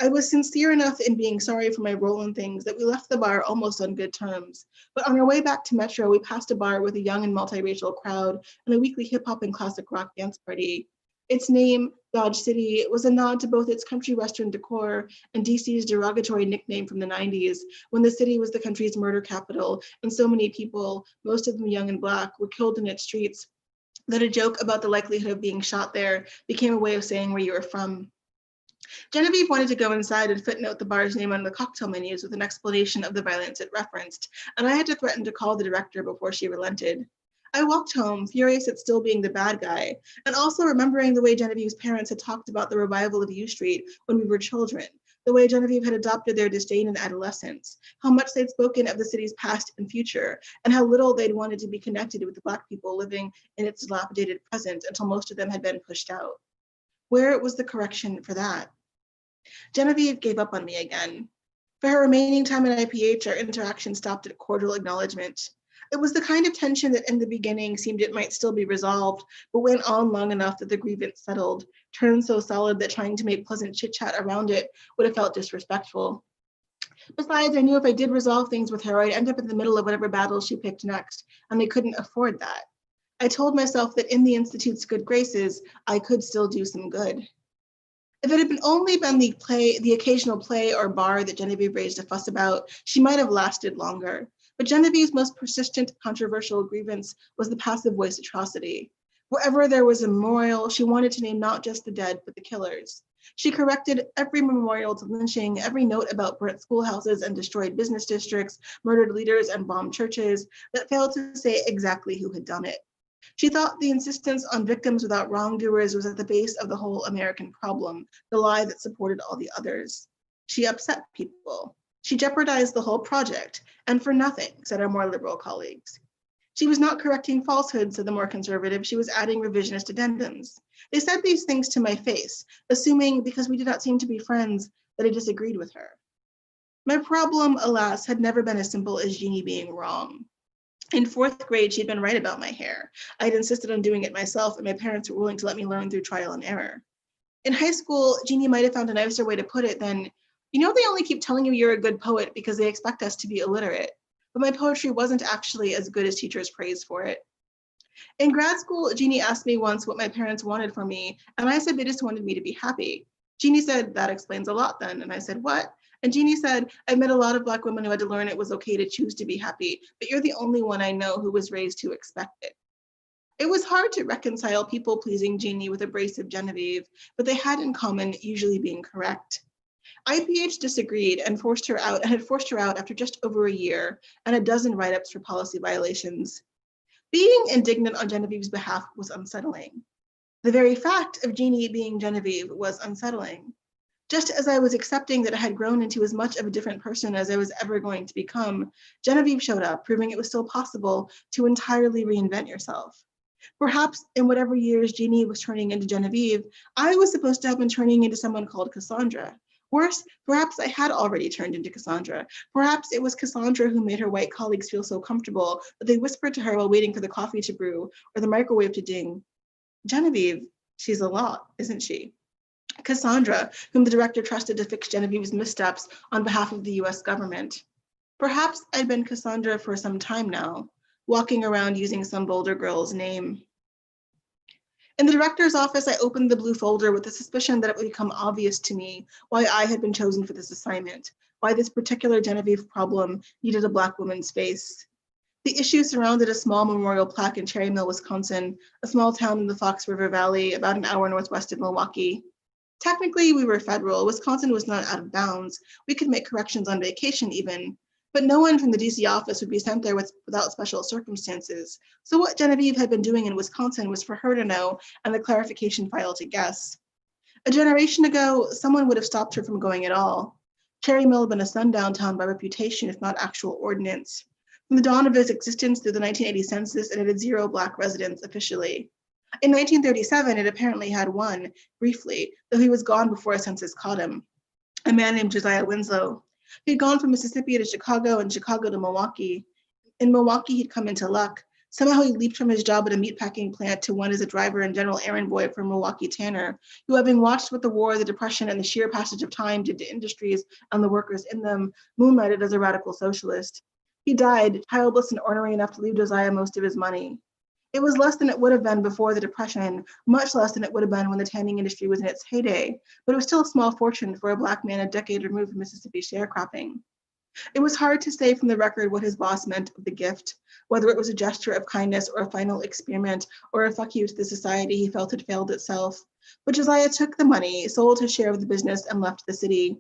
I was sincere enough in being sorry for my role in things that we left the bar almost on good terms. But on our way back to Metro, we passed a bar with a young and multiracial crowd and a weekly hip hop and classic rock dance party. Its name, Dodge City, was a nod to both its country western decor and DC's derogatory nickname from the 90s, when the city was the country's murder capital and so many people, most of them young and Black, were killed in its streets that a joke about the likelihood of being shot there became a way of saying where you were from. Genevieve wanted to go inside and footnote the bar's name on the cocktail menus with an explanation of the violence it referenced, and I had to threaten to call the director before she relented. I walked home, furious at still being the bad guy, and also remembering the way Genevieve's parents had talked about the revival of U Street when we were children, the way Genevieve had adopted their disdain in adolescence, how much they'd spoken of the city's past and future, and how little they'd wanted to be connected with the Black people living in its dilapidated present until most of them had been pushed out. Where was the correction for that? Genevieve gave up on me again. For her remaining time at IPH, our interaction stopped at cordial acknowledgement. It was the kind of tension that in the beginning seemed it might still be resolved, but went on long enough that the grievance settled, turned so solid that trying to make pleasant chit-chat around it would have felt disrespectful. Besides, I knew if I did resolve things with her, I'd end up in the middle of whatever battle she picked next, and I couldn't afford that. I told myself that in the Institute's good graces, I could still do some good. If it had only been the occasional play or bar that Genevieve raised a fuss about, she might have lasted longer. But Genevieve's most persistent controversial grievance was the passive voice atrocity. Wherever there was a memorial, she wanted to name not just the dead, but the killers. She corrected every memorial to lynching, every note about burnt schoolhouses and destroyed business districts, murdered leaders and bombed churches, that failed to say exactly who had done it. She thought the insistence on victims without wrongdoers was at the base of the whole American problem, the lie that supported all the others. She upset people. She jeopardized the whole project, and for nothing, said our more liberal colleagues. She was not correcting falsehoods, said the more conservative, she was adding revisionist addendums. They said these things to my face, assuming because we did not seem to be friends that I disagreed with her. My problem, alas, had never been as simple as Jeannie being wrong. In 4th grade, she'd been right about my hair. I'd insisted on doing it myself, and my parents were willing to let me learn through trial and error. In high school, Jeannie might have found a nicer way to put it than, you know, they only keep telling you you're a good poet because they expect us to be illiterate. But my poetry wasn't actually as good as teachers praised for it. In grad school, Jeannie asked me once what my parents wanted for me, and I said they just wanted me to be happy. Jeannie said, that explains a lot then. And I said, what? And Jeannie said, I've met a lot of Black women who had to learn it was okay to choose to be happy, but you're the only one I know who was raised to expect it. It was hard to reconcile people-pleasing Jeannie with abrasive Genevieve, but they had in common usually being correct. IPH disagreed and had forced her out after just over a year and a dozen write-ups for policy violations. Being indignant on Genevieve's behalf was unsettling. The very fact of Jeannie being Genevieve was unsettling. Just as I was accepting that I had grown into as much of a different person as I was ever going to become, Genevieve showed up, proving it was still possible to entirely reinvent yourself. Perhaps in whatever years Jeannie was turning into Genevieve, I was supposed to have been turning into someone called Cassandra. Worse, perhaps I had already turned into Cassandra. Perhaps it was Cassandra who made her white colleagues feel so comfortable that they whispered to her while waiting for the coffee to brew or the microwave to ding. Genevieve, she's a lot, isn't she? Cassandra, whom the director trusted to fix Genevieve's missteps on behalf of the US government. Perhaps I'd been Cassandra for some time now, walking around using some Boulder girl's name. In the director's office, I opened the blue folder with the suspicion that it would become obvious to me why I had been chosen for this assignment, why this particular Genevieve problem needed a Black woman's face. The issue surrounded a small memorial plaque in Cherry Mill, Wisconsin, a small town in the Fox River Valley, about an hour northwest of Milwaukee. Technically, we were federal. Wisconsin was not out of bounds. We could make corrections on vacation even, but no one from the DC office would be sent there without special circumstances. So what Genevieve had been doing in Wisconsin was for her to know and the clarification file to guess. A generation ago, someone would have stopped her from going at all. Cherry Mill had been a sundown town by reputation, if not actual ordinance. From the dawn of its existence through the 1980 census, it had 0 Black residents officially. In 1937, it apparently had 1, briefly, though he was gone before a census caught him. A man named Josiah Winslow. He'd gone from Mississippi to Chicago and Chicago to Milwaukee. In Milwaukee, he'd come into luck. Somehow he leaped from his job at a meatpacking plant to one as a driver and general errand boy for Milwaukee Tanner, who, having watched what the war, the depression, and the sheer passage of time did to industries and the workers in them, moonlighted as a radical socialist. He died, childless and ornery enough to leave Josiah most of his money. It was less than it would have been before the Depression, much less than it would have been when the tanning industry was in its heyday, but it was still a small fortune for a Black man a decade removed from Mississippi sharecropping. It was hard to say from the record what his boss meant of the gift, whether it was a gesture of kindness or a final experiment or a fuck you to the society he felt had failed itself. But Josiah took the money, sold his share of the business, and left the city.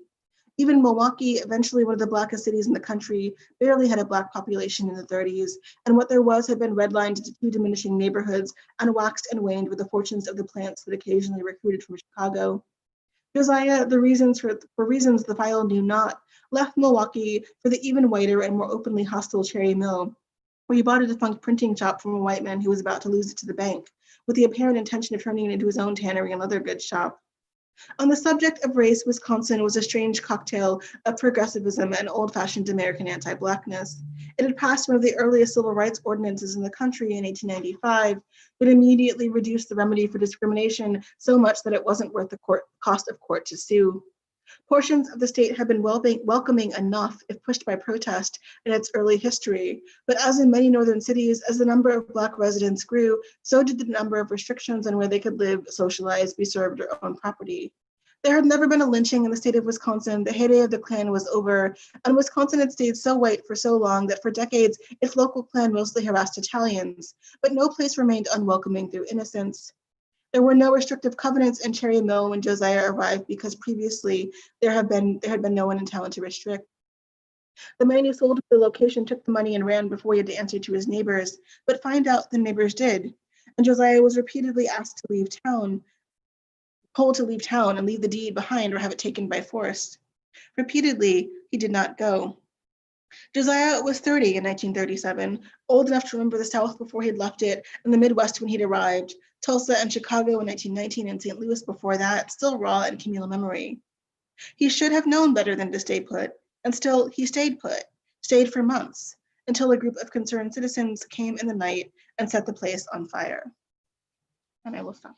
Even Milwaukee, eventually one of the blackest cities in the country, barely had a Black population in the 30s, and what there was had been redlined into 2 diminishing neighborhoods and waxed and waned with the fortunes of the plants that occasionally recruited from Chicago. Josiah, for reasons the file knew not, left Milwaukee for the even whiter and more openly hostile Cherry Mill, where he bought a defunct printing shop from a white man who was about to lose it to the bank, with the apparent intention of turning it into his own tannery and leather goods shop. On the subject of race, Wisconsin was a strange cocktail of progressivism and old-fashioned American anti-Blackness. It had passed one of the earliest civil rights ordinances in the country in 1895, but immediately reduced the remedy for discrimination so much that it wasn't worth the cost of court to sue. Portions of the state had been welcoming enough, if pushed by protest, in its early history, but as in many northern cities, as the number of Black residents grew, so did the number of restrictions on where they could live, socialize, be served, or own property. There had never been a lynching in the state of Wisconsin. The heyday of the Klan was over, and Wisconsin had stayed so white for so long that for decades, its local Klan mostly harassed Italians, but no place remained unwelcoming through innocence. There were no restrictive covenants in Cherry Mill when Josiah arrived because previously there had been no one in town to restrict. The man who sold the location took the money and ran before he had to answer to his neighbors, but find out the neighbors did. And Josiah was repeatedly asked to leave town, told to leave town and leave the deed behind or have it taken by force. Repeatedly, he did not go. Josiah was 30 in 1937, old enough to remember the South before he'd left it, and the Midwest when he'd arrived, Tulsa and Chicago in 1919, and St. Louis before that, still raw in communal memory. He should have known better than to stay put, and still he stayed put, stayed for months, until a group of concerned citizens came in the night and set the place on fire. And I will stop.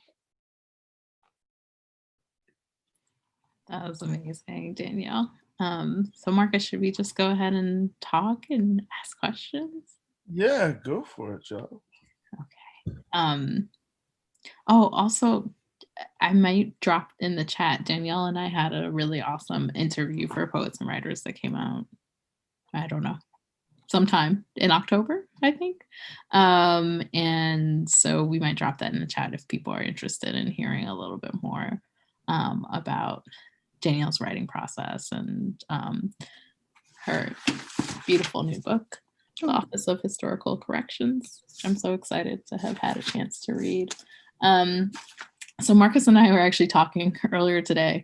That was amazing, Danielle. So Marcus, should we just go ahead and talk and ask questions? Yeah, go for it, Joe. Okay. Oh, also, I might drop in the chat. Danielle and I had a really awesome interview for Poets and Writers that came out, I don't know, sometime in October, I think. And so we might drop that in the chat if people are interested in hearing a little bit more about Danielle's writing process and her beautiful new book, The Office of Historical Corrections, which I'm so excited to have had a chance to read. So Marcus and I were actually talking earlier today,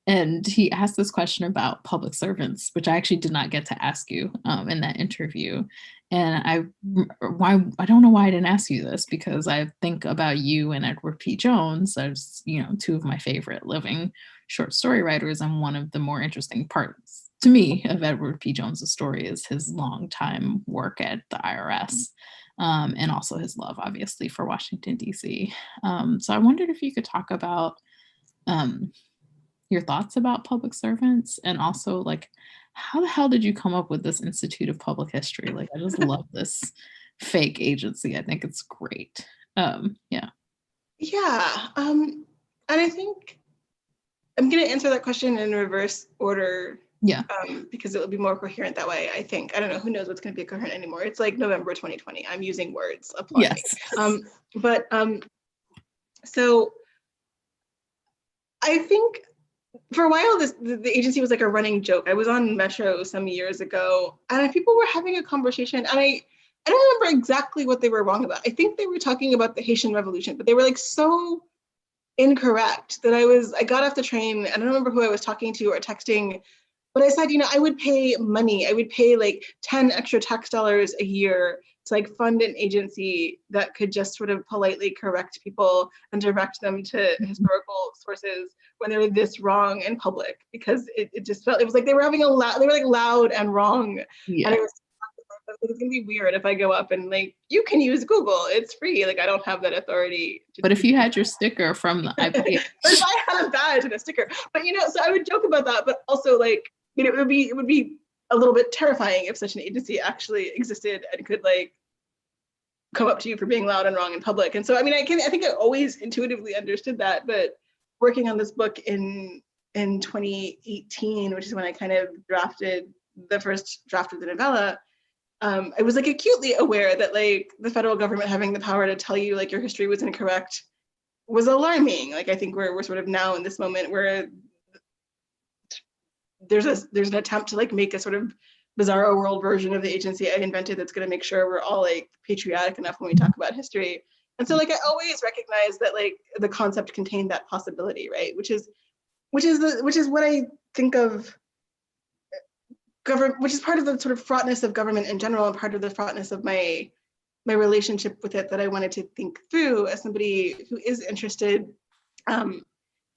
And he asked this question about public servants, which I actually did not get to ask you in that interview. And I don't know why I didn't ask you this, because I think about you and Edward P. Jones as, two of my favorite living short story writers. And one of the more interesting parts to me of Edward P. Jones's story is his long time work at the IRS. And also his love, obviously, for Washington, D.C. So I wondered if you could talk about your thoughts about public servants, and also like, how the hell did you come up with this Institute of Public History? Like, I just love this fake agency. I think it's great. Yeah. And I think I'm going to answer that question in reverse order. Yeah. Because it will be more coherent that way, I think. I don't know, who knows what's going to be coherent anymore. It's like November 2020. I'm using words. Apply. Yes. So I think for a while, the agency was like a running joke. I was on Metro some years ago, and people were having a conversation, and I don't remember exactly what they were wrong about. I think they were talking about the Haitian Revolution, but they were like so incorrect that I got off the train. I don't remember who I was talking to or texting, but I said, I would pay money. I would pay like 10 extra tax dollars a year to like fund an agency that could just sort of politely correct people and direct them to historical sources when they were this wrong in public, because it just felt, it was like they were having they were like loud and wrong. Yeah. And it's gonna be weird if I go up and like, you can use Google, it's free. Like, I don't have that authority. But if you had your sticker from the but if I had a badge and a sticker, but so I would joke about that, but also like, it would be a little bit terrifying if such an agency actually existed and could like come up to you for being loud and wrong in public. And so, I think I always intuitively understood that, but working on this book in 2018, which is when I kind of drafted the first draft of the novella, I was like acutely aware that like the federal government having the power to tell you like your history was incorrect was alarming. Like, I think we're sort of now in this moment where there's an attempt to like make a sort of bizarro world version of the agency I invented that's going to make sure we're all like patriotic enough when we talk about history. And so like I always recognize that like the concept contained that possibility, right? Which is what I think of government, which is part of the sort of fraughtness of government in general, and part of the fraughtness of my relationship with it that I wanted to think through as somebody who is interested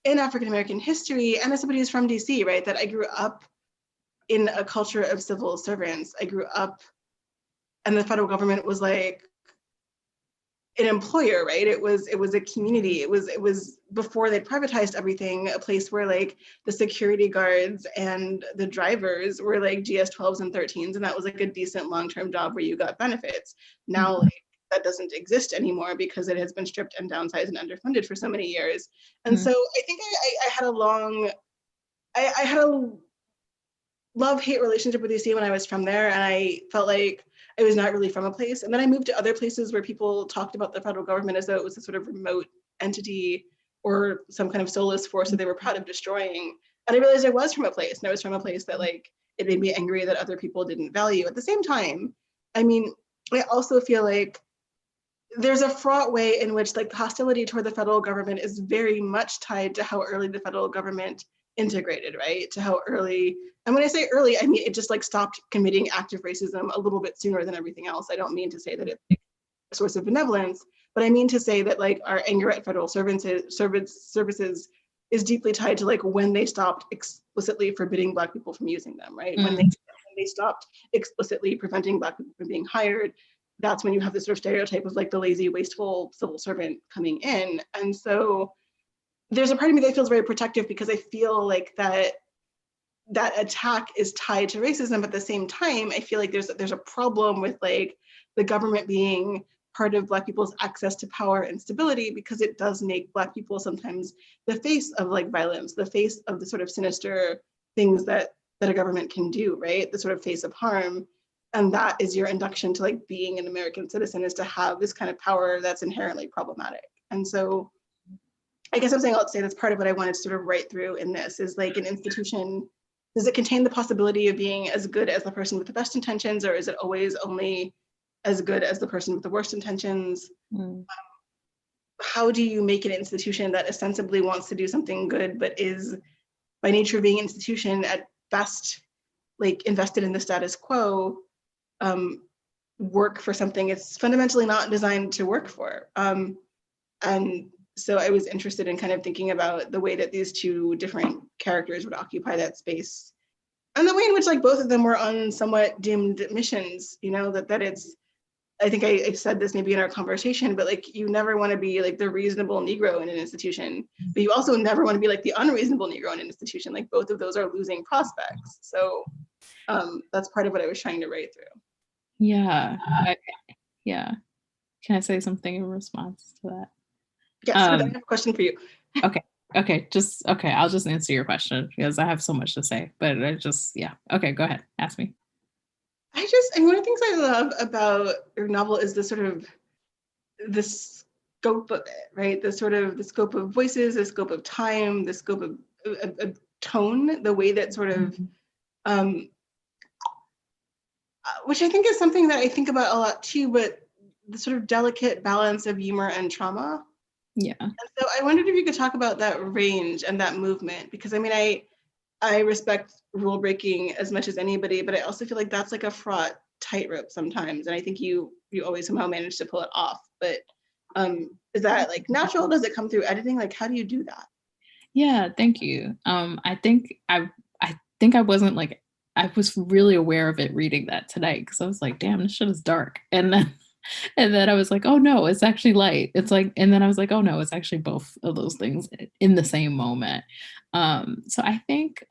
in African American history, and as somebody who's from DC, right? That I grew up in a culture of civil servants. I grew up, and the federal government was like an employer, right? It was a community. It was before they privatized everything, a place where like the security guards and the drivers were like GS-12s and 13s, and that was like a decent long-term job where you got benefits. Now, like, that doesn't exist anymore because it has been stripped and downsized and underfunded for so many years. And so I think I had a love-hate relationship with DC when I was from there, and I felt like I was not really from a place. And then I moved to other places where people talked about the federal government as though it was a sort of remote entity or some kind of soulless force that they were proud of destroying. And I realized I was from a place, and I was from a place that like, it made me angry that other people didn't value. At the same time, I also feel like there's a fraught way in which like the hostility toward the federal government is very much tied to how early the federal government integrated, right? To how early, and when I say early, I mean it just like stopped committing active racism a little bit sooner than everything else. I don't mean to say that it's like a source of benevolence, but I mean to say that like our anger at federal services is deeply tied to like when they stopped explicitly forbidding Black people from using them, right? When they stopped explicitly preventing Black people from being hired, that's when you have this sort of stereotype of like the lazy, wasteful civil servant coming in. And so there's a part of me that feels very protective because I feel like that attack is tied to racism. But at the same time, I feel like there's a problem with like the government being part of Black people's access to power and stability, because it does make Black people sometimes the face of like violence, the face of the sort of sinister things that a government can do, right? The sort of face of harm. And that is your induction to like being an American citizen, is to have this kind of power that's inherently problematic. And so I guess I'm saying, I'll say that's part of what I wanted to sort of write through in this, is like an institution, does it contain the possibility of being as good as the person with the best intentions, or is it always only as good as the person with the worst intentions? How do you make an institution that ostensibly wants to do something good, but is by nature of being an institution, at best, like invested in the status quo, work for something it's fundamentally not designed to work for. And so I was interested in kind of thinking about the way that these two different characters would occupy that space, and the way in which like both of them were on somewhat doomed missions, you know, that it's, I think I said this maybe in our conversation, but like you never want to be like the reasonable Negro in an institution, but you also never want to be like the unreasonable Negro in an institution. Like both of those are losing prospects. So that's part of what I was trying to write through. Yeah. Yeah. Can I say something in response to that? Yes, but I have a question for you. Okay. I'll just answer your question because I have so much to say, but okay, go ahead. Ask me. And one of the things I love about your novel is the sort of the scope of it, right? The scope of voices, the scope of time, the scope of tone, the way that sort of, which I think is something that I think about a lot too, but the sort of delicate balance of humor and trauma. Yeah. And so I wondered if you could talk about that range and that movement, because I mean, I respect rule breaking as much as anybody, but I also feel like that's like a fraught tightrope sometimes. And I think you always somehow manage to pull it off. But is that like natural? Does it come through editing? Like, how do you do that? Yeah, thank you. I think I wasn't like, I was really aware of it reading that tonight because I was like, damn, this shit is dark. And then I was like, oh no, it's actually light. It's like, and then I was like, oh no, it's actually both of those things in the same moment. So I think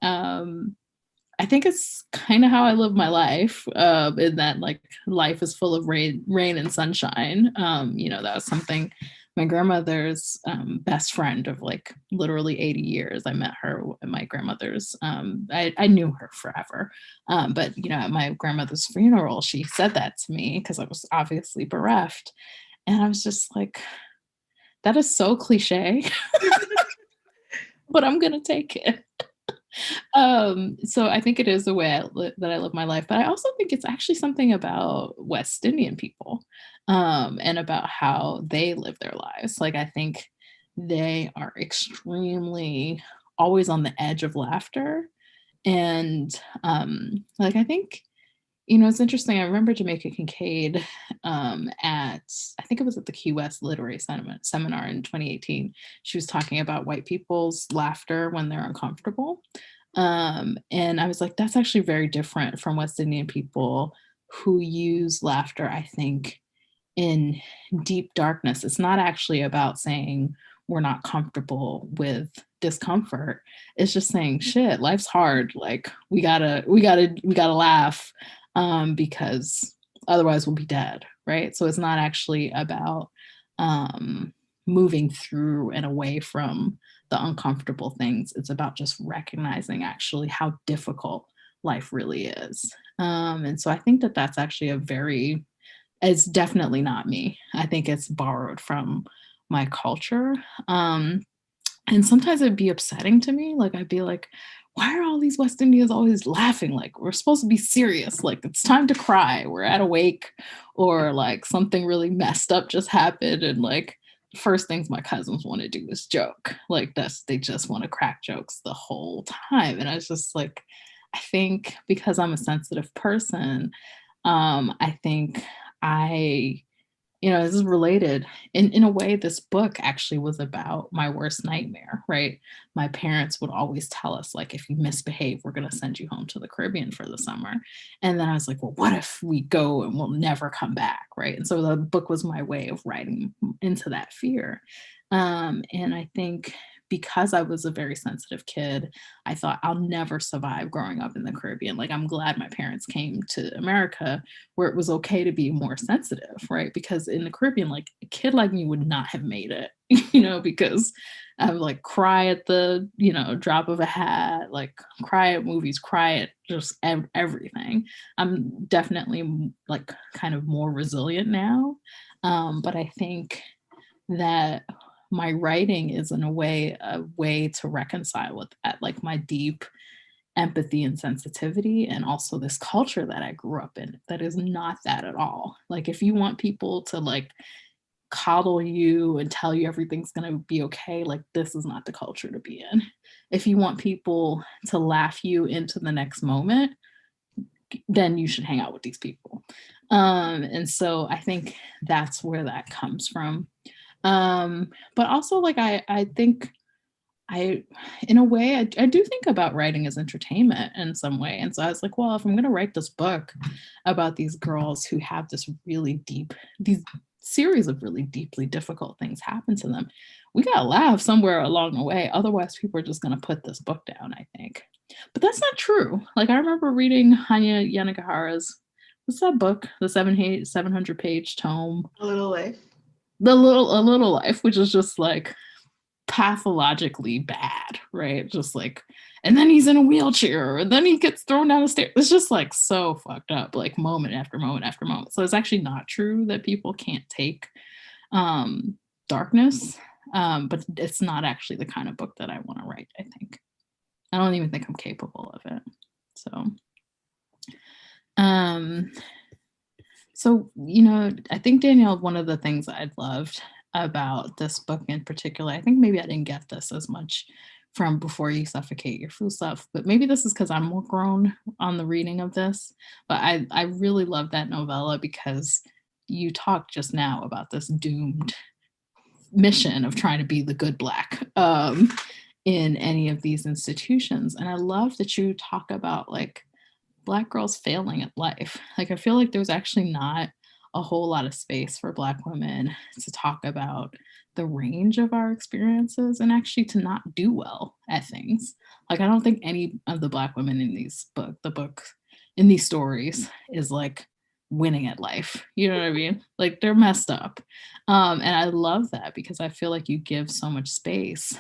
it's kind of how I live my life, in that like life is full of rain and sunshine. That was something my grandmother's best friend of like literally 80 years. I met her at my grandmother's. I knew her forever. But, at my grandmother's funeral, she said that to me because I was obviously bereft. And I was just like, that is so cliche, but I'm going to take it. So I think it is the way that I live my life, but I also think it's actually something about West Indian people, and about how they live their lives. Like I think they are extremely always on the edge of laughter, and like I think it's interesting. I remember Jamaica Kincaid I think it was at the Key West Literary Seminar in 2018. She was talking about white people's laughter when they're uncomfortable. And I was like, that's actually very different from West Indian people who use laughter, I think, in deep darkness. It's not actually about saying we're not comfortable with discomfort. It's just saying, shit, life's hard. Like we gotta laugh. Because otherwise we'll be dead, right? So it's not actually about moving through and away from the uncomfortable things. It's about just recognizing actually how difficult life really is. And so I think that that's actually it's definitely not me. I think it's borrowed from my culture. And sometimes it'd be upsetting to me. Like I'd be like, why are all these West Indians always laughing? Like we're supposed to be serious. Like it's time to cry. We're at a wake, or like something really messed up just happened. And like the first things my cousins want to do is joke. Like they just want to crack jokes the whole time. And I was just like, I think because I'm a sensitive person, I think this is related. In a way, this book actually was about my worst nightmare, right? My parents would always tell us, like, if you misbehave, we're going to send you home to the Caribbean for the summer. And then I was like, well, what if we go and we'll never come back, right? And so the book was my way of writing into that fear. And I think because I was a very sensitive kid, I thought I'll never survive growing up in the Caribbean. Like, I'm glad my parents came to America where it was okay to be more sensitive, right? Because in the Caribbean, like a kid like me would not have made it, because I would like cry at the, drop of a hat, like cry at movies, cry at just everything. I'm definitely like kind of more resilient now. But I think that my writing is in a way to reconcile with that, like my deep empathy and sensitivity, and also this culture that I grew up in that is not that at all. Like if you want people to like coddle you and tell you everything's going to be okay, like this is not the culture to be in. If you want people to laugh you into the next moment, then you should hang out with these people. And so I think that's where that comes from. But also, like, I think in a way, I do think about writing as entertainment in some way. And so I was like, well, if I'm going to write this book about these girls who have these series of really deeply difficult things happen to them, we got to laugh somewhere along the way. Otherwise, people are just going to put this book down, I think. But that's not true. Like, I remember reading Hanya Yanagihara's, what's that book? The 700-page tome. A Little Life. A Little Life, which is just like pathologically bad, right? Just like, and then he's in a wheelchair, and then he gets thrown down the stairs. It's just like so fucked up, like moment after moment after moment. So it's actually not true that people can't take darkness, but it's not actually the kind of book that I want to write, I think. I don't even think I'm capable of it. So, you know, I think, Danielle, one of the things I loved about this book in particular, I think maybe I didn't get this as much from Before You Suffocate Your Food Stuff, but maybe this is because I'm more grown on the reading of this. But I really love that novella because you talked just now about this doomed mission of trying to be the good Black in any of these institutions. And I love that you talk about like Black girls failing at life. Like, I feel like there's actually not a whole lot of space for Black women to talk about the range of our experiences and actually to not do well at things. Like, I don't think any of the Black women in in these stories is like winning at life. You know what I mean? Like, they're messed up. And I love that because I feel like you give so much space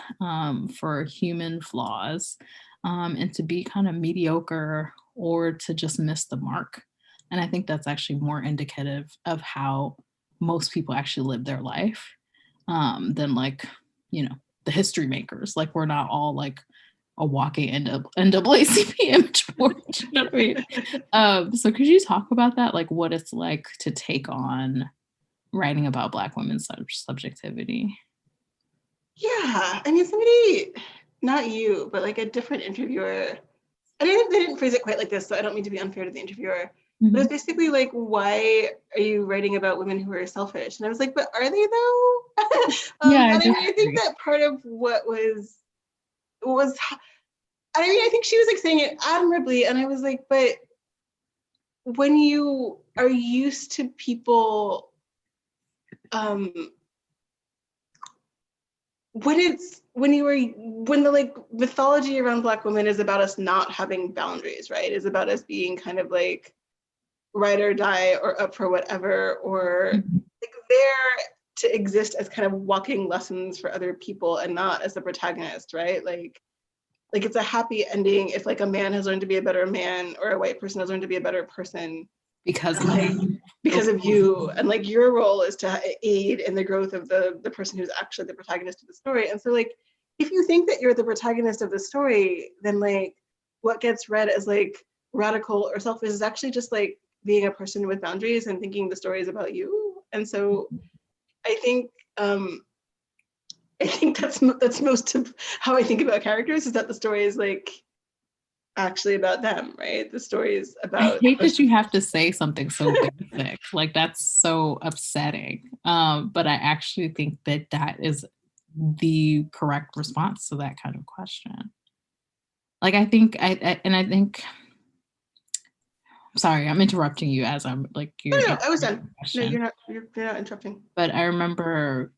for human flaws and to be kind of mediocre or to just miss the mark. And I think that's actually more indicative of how most people actually live their life than, like, you know, the history makers. Like, we're not all like a walking NAACP image board. You know what I mean? So could you talk about that? Like, what it's like to take on writing about Black women's subjectivity? Yeah, I mean, somebody, not you, but like a different interviewer. I didn't, they didn't phrase it quite like this, so I don't mean to be unfair to the interviewer. Mm-hmm. But it's basically like, why are you writing about women who are selfish? And I was like, but are they though? Yeah, and I think that part of what was, I mean, I think she was like saying it admirably, and I was like, but when you are used to people, when the like mythology around Black women is about us not having boundaries, right? Is about us being kind of like ride or die or up for whatever, or like there to exist as kind of walking lessons for other people and not as the protagonist, right? Like it's a happy ending if like a man has learned to be a better man or a white person has learned to be a better person because of you, and like your role is to aid in the growth of the person who's actually the protagonist of the story. And so like if you think that you're the protagonist of the story, then like what gets read as like radical or selfish is actually just like being a person with boundaries and thinking the story is about you. And so I think that's most of how I think about characters, is that the story is like actually about them, right? The story is about. I hate that you have to say something so basic. Like, that's so upsetting. But I actually think that is the correct response to that kind of question. Like, I think sorry, I'm interrupting you as I'm like, No, I was done. No, you're not interrupting. But I remember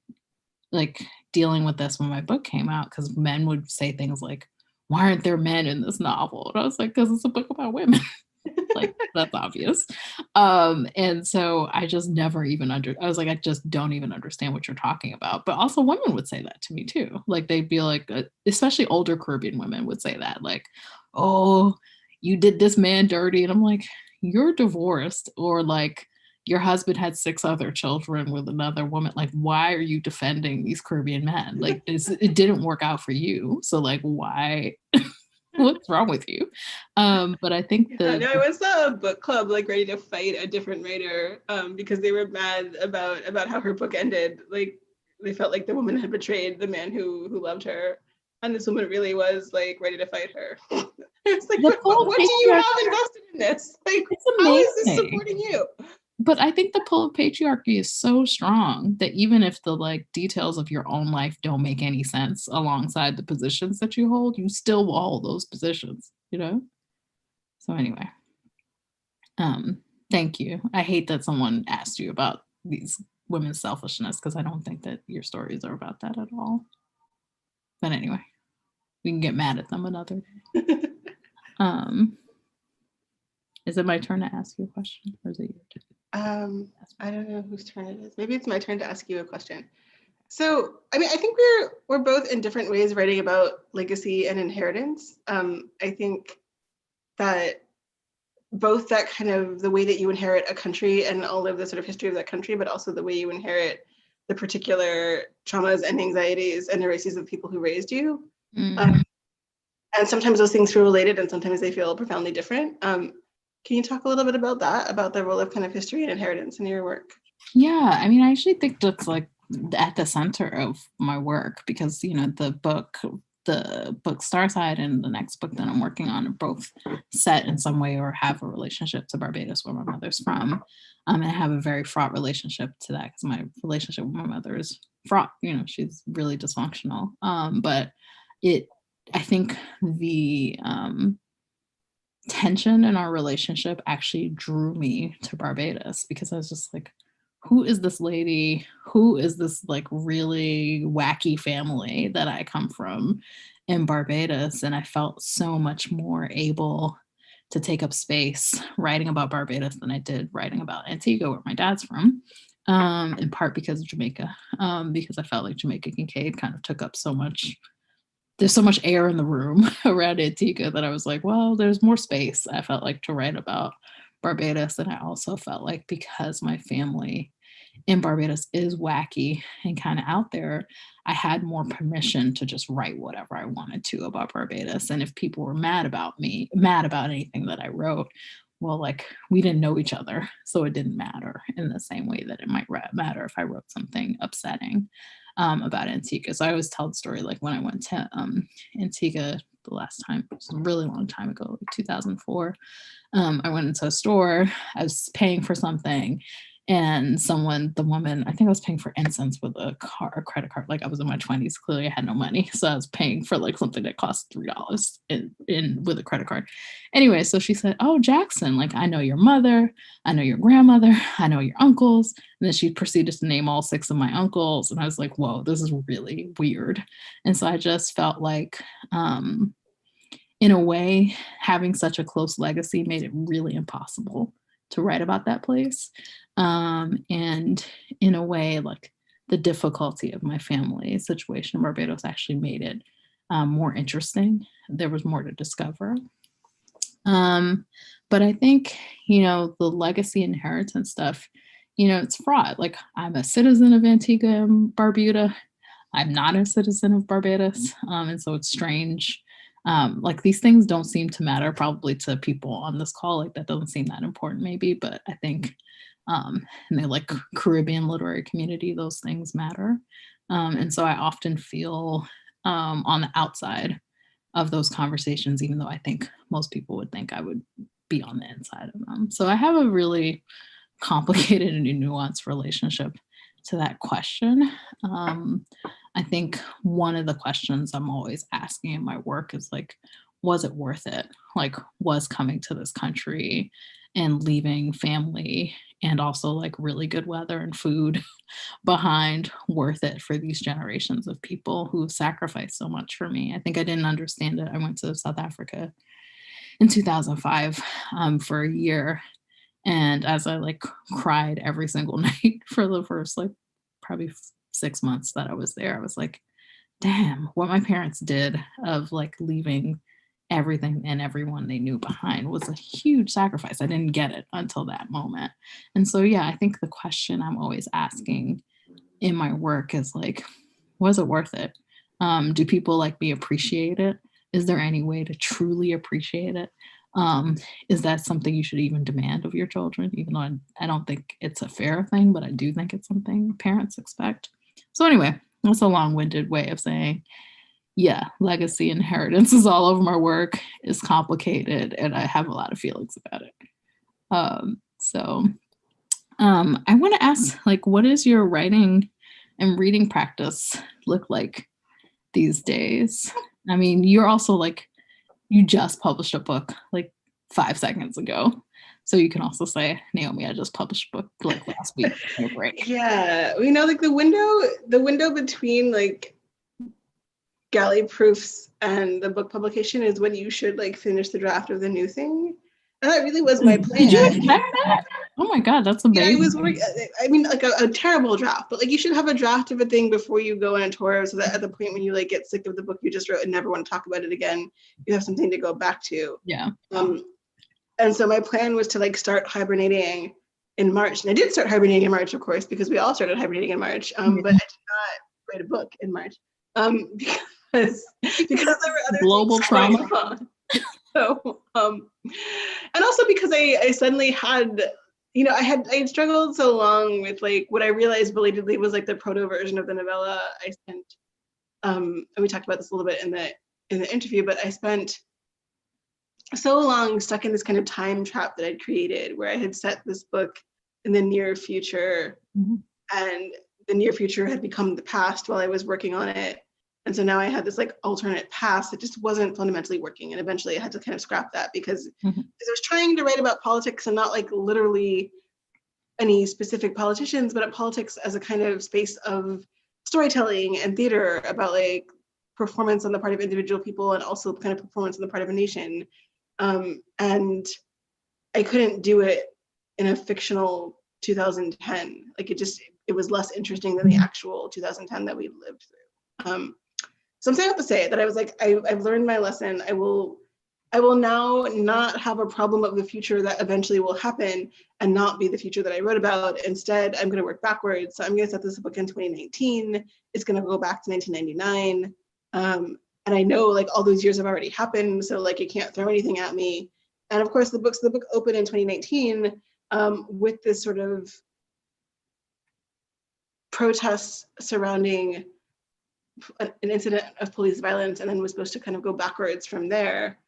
like dealing with this when my book came out, because men would say things like, why aren't there men in this novel? And I was like, because it's a book about women. Like, that's obvious. And so I just never even I was like, I just don't even understand what you're talking about. But also women would say that to me too. Like, they'd be like, especially older Caribbean women would say that, like, oh, you did this man dirty. And I'm like, you're divorced, or like your husband had 6 other children with another woman. Like, why are you defending these Caribbean men? Like, it didn't work out for you. So like, why? What's wrong with you? But I think No, I once saw a book club like ready to fight a different writer because they were mad about how her book ended. Like they felt like the woman had betrayed the man who loved her, and this woman really was like ready to fight her. It's like, what do you have invested in this? Like, how is this supporting you? But I think the pull of patriarchy is so strong that even if the like details of your own life don't make any sense alongside the positions that you hold, you still will hold those positions, you know? So anyway, thank you. I hate that someone asked you about these women's selfishness because I don't think that your stories are about that at all. But anyway, we can get mad at them another day. Is it my turn to ask you a question, or is it your turn? I don't know whose turn it is. Maybe it's my turn to ask you a question. So, I mean, I think we're both in different ways writing about legacy and inheritance. I think that both that kind of the way that you inherit a country and all of the sort of history of that country, but also the way you inherit the particular traumas and anxieties and neuroses of people who raised you. And sometimes those things feel related and sometimes they feel profoundly different. Can you talk a little bit about that, about the role of kind of history and inheritance in your work? Yeah, I mean, I actually think that's like at the center of my work because, you know, the book Starside and the next book that I'm working on are both set in some way or have a relationship to Barbados, where my mother's from. And I have a very fraught relationship to that because my relationship with my mother is fraught. You know, she's really dysfunctional. But I think the tension in our relationship actually drew me to Barbados because I was just like, who is this lady? Who is this like really wacky family that I come from in Barbados? And I felt so much more able to take up space writing about Barbados than I did writing about Antigua, where my dad's from, in part because of Jamaica, because I felt like Jamaica Kincaid kind of took up so much. There's so much air in the room around Antigua that I was like, well, there's more space, I felt like, to write about Barbados. And I also felt like because my family in Barbados is wacky and kind of out there, I had more permission to just write whatever I wanted to about Barbados. And if people were mad about anything that I wrote, well, like we didn't know each other, so it didn't matter in the same way that it might matter if I wrote something upsetting about Antigua. So I always tell the story like when I went to Antigua the last time, it was a really long time ago, like 2004. I went into a store, I was paying for something, and the woman, I think I was paying for incense with a credit card. Like I was in my 20s, clearly I had no money. So I was paying for like something that cost $3 in with a credit card. Anyway, so she said, "Oh, Jackson, like I know your mother, I know your grandmother, I know your uncles." And then she proceeded to name all 6 of my uncles. And I was like, whoa, this is really weird. And so I just felt like, in a way, having such a close legacy made it really impossible to write about that place. And in a way, like the difficulty of my family situation in Barbados actually made it more interesting. There was more to discover. But I think, you know, the legacy inheritance stuff, you know, it's fraught. Like I'm a citizen of Antigua and Barbuda. I'm not a citizen of Barbados. And so it's strange. Like these things don't seem to matter probably to people on this call. Like that doesn't seem that important maybe, but I think in the like Caribbean literary community, those things matter. And so I often feel on the outside of those conversations, even though I think most people would think I would be on the inside of them. So I have a really complicated and nuanced relationship to that question. I think one of the questions I'm always asking in my work is like, was it worth it? Like, was coming to this country and leaving family and also like really good weather and food behind worth it for these generations of people who sacrificed so much for me? I think I didn't understand it. I went to South Africa in 2005 for a year. And as I like cried every single night for the first like probably 6 months that I was there, I was like, damn, what my parents did of like leaving everything and everyone they knew behind was a huge sacrifice. I didn't get it until that moment. And so, yeah, I think the question I'm always asking in my work is like, was it worth it? Do people like me appreciate it is there any way to truly appreciate it? Is that something you should even demand of your children? Even though I don't think it's a fair thing, but I do think it's something parents expect. So anyway, that's a long-winded way of saying, yeah, legacy inheritance is all over my work. It's complicated, and I have a lot of feelings about it. I want to ask, like, what is your writing and reading practice look like these days? I mean, you're also like, you just published a book like 5 seconds ago. So you can also say, Naomi, I just published a book like last week. No break. Yeah, you know, like the window between like galley proofs and the book publication is when you should like finish the draft of the new thing. And that really was my plan. Did you expect that? Oh my God, that's amazing. Yeah, I was working, I mean, like a terrible draft, but like you should have a draft of a thing before you go on a tour, so that at the point when you like get sick of the book you just wrote and never want to talk about it again, you have something to go back to. Yeah. And so my plan was to like start hibernating in March. And I did start hibernating in March, of course, because we all started hibernating in March. But I did not write a book in March because there were other global trauma. So, and also because I suddenly had, you know, I had struggled so long with like what I realized belatedly was like the proto version of the novella I spent. And we talked about this a little bit in the interview, but I spent so long stuck in this kind of time trap that I'd created, where I had set this book in the near future, and the near future had become the past while I was working on it. And so now I had this like alternate past that just wasn't fundamentally working. And eventually I had to kind of scrap that because I was trying to write about politics and not like literally any specific politicians, but at politics as a kind of space of storytelling and theater about like performance on the part of individual people and also kind of performance on the part of a nation. And I couldn't do it in a fictional 2010. Like it was less interesting than the actual 2010 that we lived through. So I'm saying that to say that I was like, I've learned my lesson. I will now not have a problem of the future that eventually will happen and not be the future that I wrote about. Instead, I'm going to work backwards. So I'm going to set this book in 2019. It's going to go back to 1999. And I know like all those years have already happened. So like, it can't throw anything at me. And of course the book opened in 2019 with this sort of protests surrounding an incident of police violence, and then was supposed to kind of go backwards from there.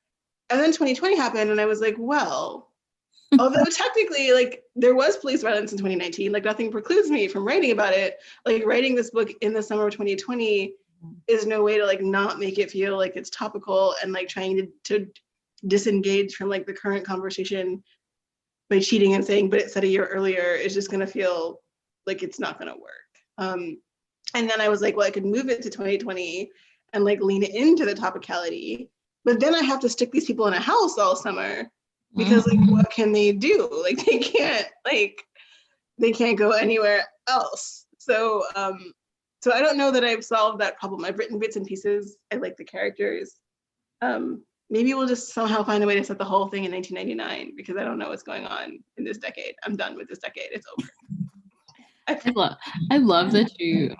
And then 2020 happened, and I was like, well, although technically like there was police violence in 2019, like nothing precludes me from writing about it. Like writing this book in the summer of 2020 is no way to like not make it feel like it's topical, and like trying to disengage from like the current conversation by cheating and saying, but it said a year earlier, is just gonna feel like it's not gonna work. And then I was like, well, I could move it to 2020 and like lean into the topicality, but then I have to stick these people in a house all summer because like, what can they do? Like they can't go anywhere else. So so I don't know that I've solved that problem. I've written bits and pieces. I like the characters. Maybe we'll just somehow find a way to set the whole thing in 1999 because I don't know what's going on in this decade. I'm done with this decade. It's over. I love that you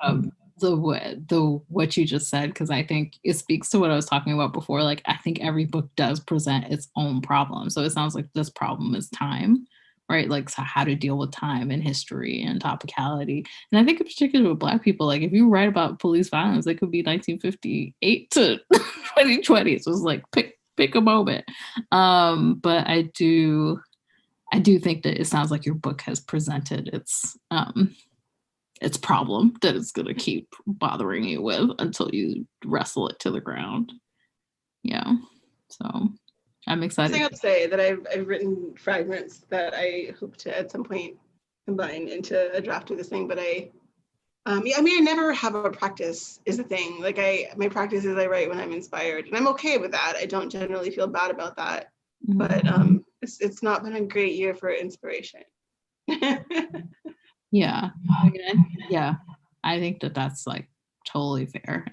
what you just said, because I think it speaks to what I was talking about before. Like I think every book does present its own problem. So it sounds like this problem is time, right? Like so how to deal with time and history and topicality. And I think in particular with Black people, like if you write about police violence, it could be 1958 to 2020. So it's like pick a moment. But I do think that it sounds like your book has presented its problem that it's going to keep bothering you with until you wrestle it to the ground. Yeah. So I'm excited. I have to say that I've written fragments that I hope to at some point combine into a draft of this thing, but I never have a practice is the thing. Like my practice is I write when I'm inspired, and I'm okay with that. I don't generally feel bad about that, but it's not been a great year for inspiration. Yeah. I think that's like totally fair.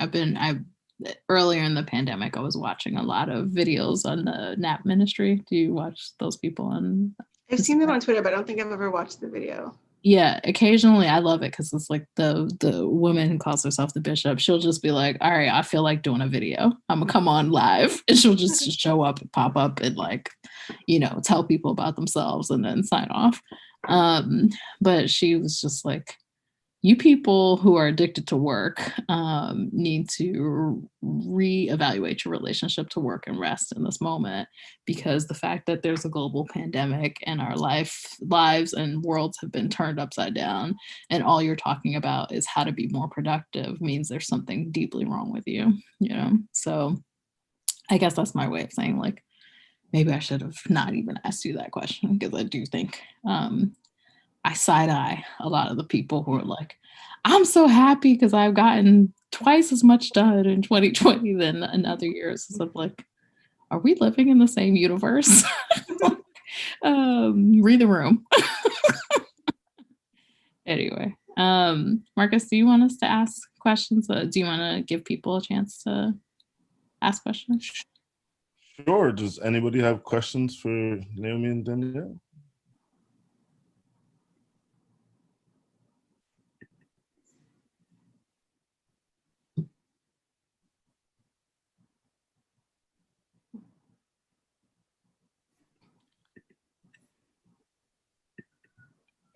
Earlier in the pandemic, I was watching a lot of videos on the NAP ministry. Do you watch those people on? I've seen them on Twitter, but I don't think I've ever watched the video. Yeah, occasionally I love it because it's like the woman who calls herself the bishop. She'll just be like, "All right, I feel like doing a video. I'm gonna come on live," and she'll just show up and pop up and like, tell people about themselves and then sign off. But she was just like, you people who are addicted to work need to reevaluate your relationship to work and rest in this moment, because the fact that there's a global pandemic and our lives and worlds have been turned upside down, and all you're talking about is how to be more productive, means there's something deeply wrong with you. So I guess that's my way of saying, like, maybe I should have not even asked you that question, because I do think I side eye a lot of the people who are like, I'm so happy because I've gotten twice as much done in 2020 than in other years. So I'm like, are we living in the same universe? Read the room. Anyway, Marcus, do you want us to ask questions? Do you want to give people a chance to ask questions? Sure. Does anybody have questions for Naomi and Danielle?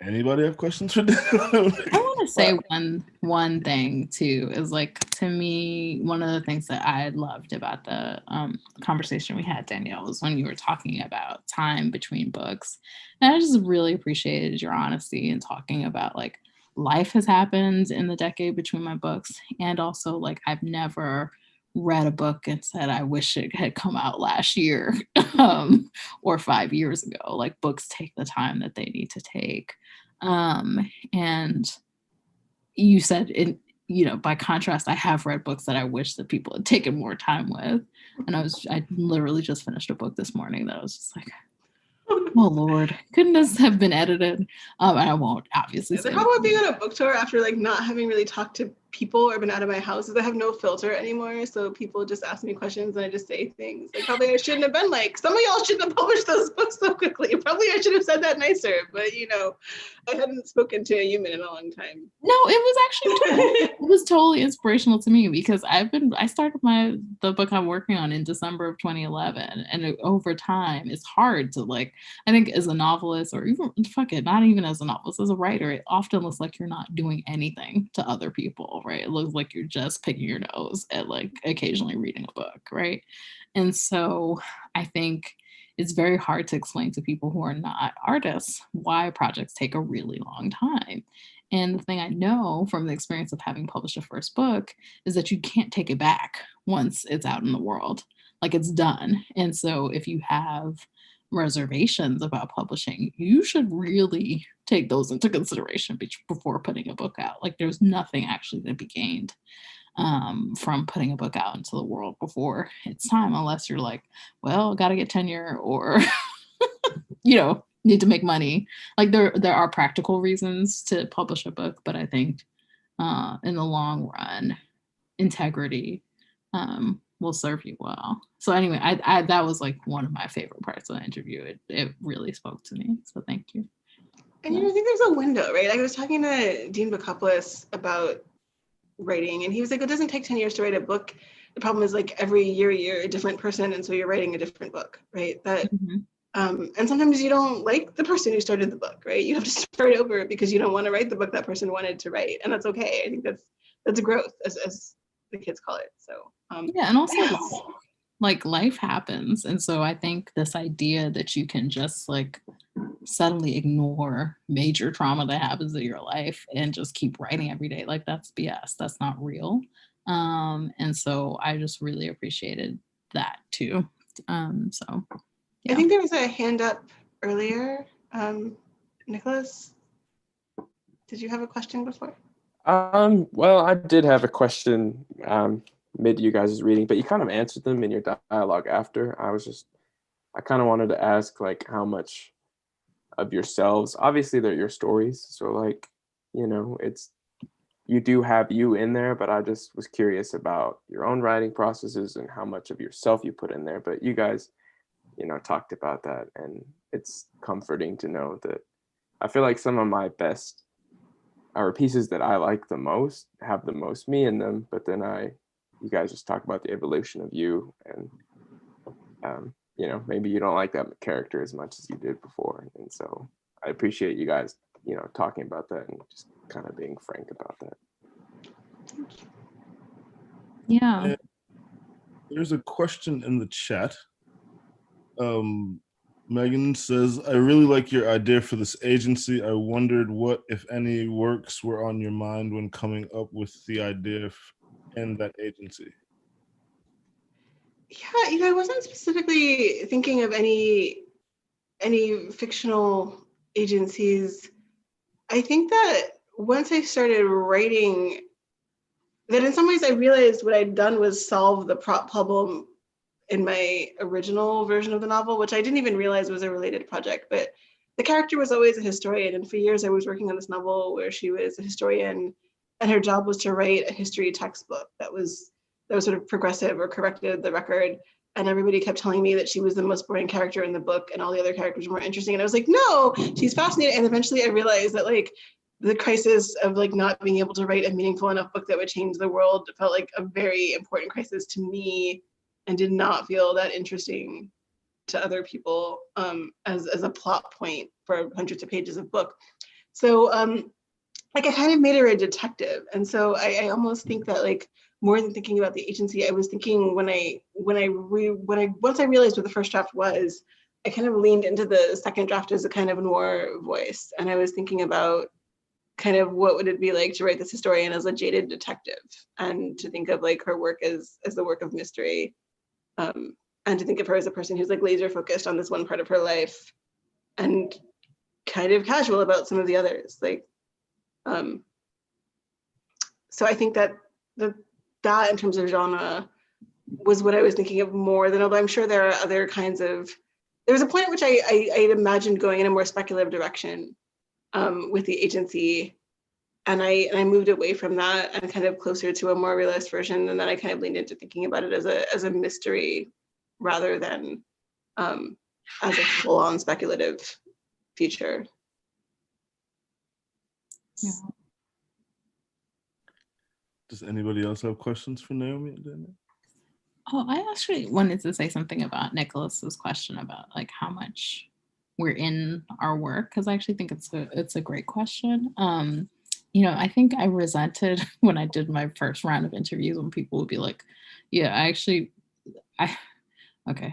Anybody have questions for Danielle? I want to say one thing too, is like, to me, one of the things that I loved about the conversation we had, Danielle, was when you were talking about time between books. And I just really appreciated your honesty in talking about, like, life has happened in the decade between my books. And also, like, I've never read a book and said, I wish it had come out last year or 5 years ago. Like, books take the time that they need to take. And you said, by contrast, I have read books that I wish that people had taken more time with. And I literally just finished a book this morning that I was just like, oh Lord, couldn't this have been edited? And I won't obviously say. The problem with being on a book tour after like not having really talked to people or been out of my house is I have no filter anymore. So people just ask me questions and I just say things. Like, probably I shouldn't have been like, some of y'all shouldn't have published those books so quickly. Probably I should have said that nicer, but I hadn't spoken to a human in a long time. No, it was totally inspirational to me, because I started the book I'm working on in December of 2011, and over time it's hard to, like, I think as a novelist, or even not even as a novelist, as a writer, it often looks like you're not doing anything to other people, right? It looks like you're just picking your nose at, like, occasionally reading a book, right? And so I think it's very hard to explain to people who are not artists why projects take a really long time. And the thing I know from the experience of having published a first book is that you can't take it back once it's out in the world. Like, it's done. And so if you have reservations about publishing, you should really take those into consideration before putting a book out. Like, there's nothing actually to be gained from putting a book out into the world before it's time, unless you're like, well, got to get tenure, or need to make money. Like, there are practical reasons to publish a book, but I think in the long run, integrity will serve you well. So anyway, I that was like one of my favorite parts of the interview. It really spoke to me. So thank you. And I think there's a window, right? I was talking to Dean Bukopoulos about writing, and he was like, it doesn't take 10 years to write a book. The problem is, like, every year you're a different person, and so you're writing a different book, right? That and sometimes you don't like the person who started the book, right? You have to start over because you don't want to write the book that person wanted to write, and that's okay. I think that's growth, as the kids call it. So yeah, and also like, life happens, and so I think this idea that you can just, like, suddenly ignore major trauma that happens in your life and just keep writing every day, like, that's BS. That's not real. And so I just really appreciated that too. So yeah. I think there was a hand up earlier. Nicholas, did you have a question before? Well, I did have a question mid you guys' reading, but you kind of answered them in your dialogue after. I kind of wanted to ask, like, how much of yourselves, obviously they're your stories, so, like, you do have you in there, but I just was curious about your own writing processes and how much of yourself you put in there. But you guys, talked about that, and it's comforting to know that I feel like some of my best or pieces that I like the most have the most me in them, but then you guys just talk about the evolution of you, and you know, maybe you don't like that character as much as you did before, and so I appreciate you guys, you know, talking about that and just kind of being frank about that. Yeah. And there's a question in the chat. Megan says, I really like your idea for this agency. I wondered what, if any, works were on your mind when coming up with the idea in that agency. Yeah, you know, I wasn't specifically thinking of any fictional agencies. I think that once I started writing, that in some ways I realized what I'd done was solve the prop problem in my original version of the novel, which I didn't even realize was a related project. But the character was always a historian, and for years I was working on this novel where she was a historian, and her job was to write a history textbook that was sort of progressive or corrected the record. And everybody kept telling me that she was the most boring character in the book, and all the other characters were more interesting. And I was like, no, she's fascinating. And eventually I realized that like the crisis of like not being able to write a meaningful enough book that would change the world felt like a very important crisis to me, and did not feel that interesting to other people as a plot point for hundreds of pages of book. So like I kind of made her a detective. And so I almost think that like more than thinking about the agency, I was thinking once I realized what the first draft was, I kind of leaned into the second draft as a kind of noir voice. And I was thinking about kind of what would it be like to write this historian as a jaded detective, and to think of like her work as the work of mystery. And to think of her as a person who's like laser focused on this one part of her life and kind of casual about some of the others. Like, so I think that that in terms of genre was what I was thinking of more than, although I'm sure there are other kinds of, there was a point at which I imagined going in a more speculative direction with the agency. And I moved away from that and kind of closer to a more realist version. And then I kind of leaned into thinking about it as a mystery rather than as a full-on speculative feature. Yeah. Does anybody else have questions for Naomi and Danielle? Oh, I actually wanted to say something about Nicholas's question about like how much we're in our work, because I actually think it's a great question. You know, I think I resented when I did my first round of interviews when people would be like, yeah, okay,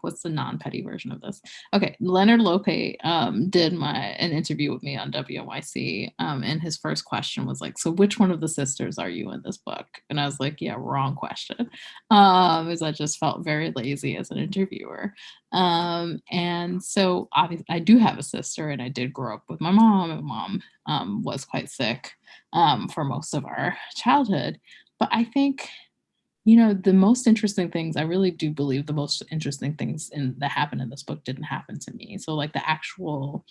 what's the non-petty version of this? Okay, Leonard Lope did an interview with me on WNYC, and his first question was like, so which one of the sisters are you in this book? And I was like, yeah, wrong question, because I just felt very lazy as an interviewer. And so obviously I do have a sister, and I did grow up with my mom, and mom was quite sick for most of our childhood. But I think, you know, the most interesting things, I really do believe the most interesting things that happened in this book didn't happen to me. So like the actual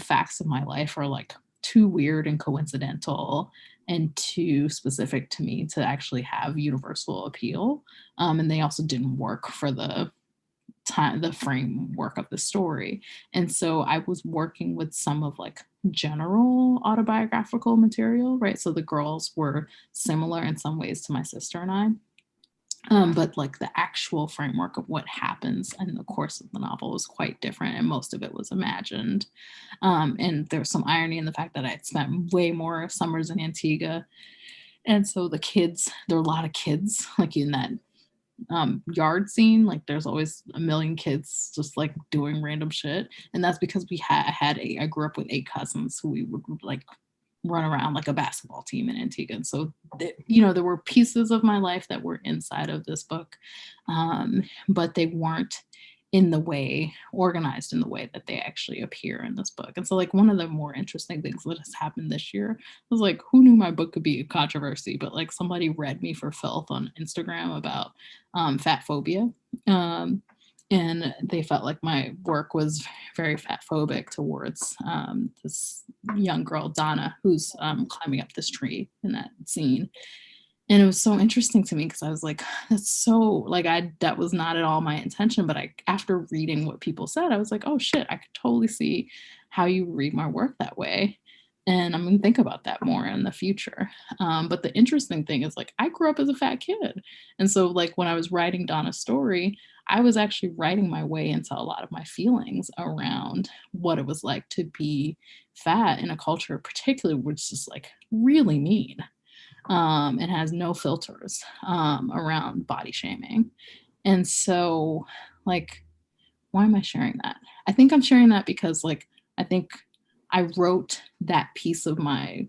facts of my life are like too weird and coincidental and too specific to me to actually have universal appeal. And they also didn't work for the framework of the story. And so I was working with some of like general autobiographical material, right? So the girls were similar in some ways to my sister and I. But like the actual framework of what happens in the course of the novel was quite different, and most of it was imagined. And there's some irony in the fact that I had spent way more summers in Antigua. And so the kids, there are a lot of kids like in that yard scene. Like there's always a million kids just like doing random shit. And that's because I grew up with 8 cousins who we would like run around like a basketball team in Antigua. And so, you know, there were pieces of my life that were inside of this book, but they weren't organized in the way that they actually appear in this book. And so like one of the more interesting things that has happened this year was like, who knew my book could be a controversy, but like somebody read me for filth on Instagram about fat phobia. And they felt like my work was very fat phobic towards this young girl, Donna, who's climbing up this tree in that scene. And it was so interesting to me because I was like, that's so like that was not at all my intention. But after reading what people said, I was like, oh shit, I could totally see how you read my work that way. And I'm gonna think about that more in the future. But the interesting thing is like I grew up as a fat kid. And so like when I was writing Donna's story, I was actually writing my way into a lot of my feelings around what it was like to be fat in a culture, particularly which is like really mean. And has no filters around body shaming. And so, like, why am I sharing that? I think I'm sharing that because, like, I think I wrote that piece of my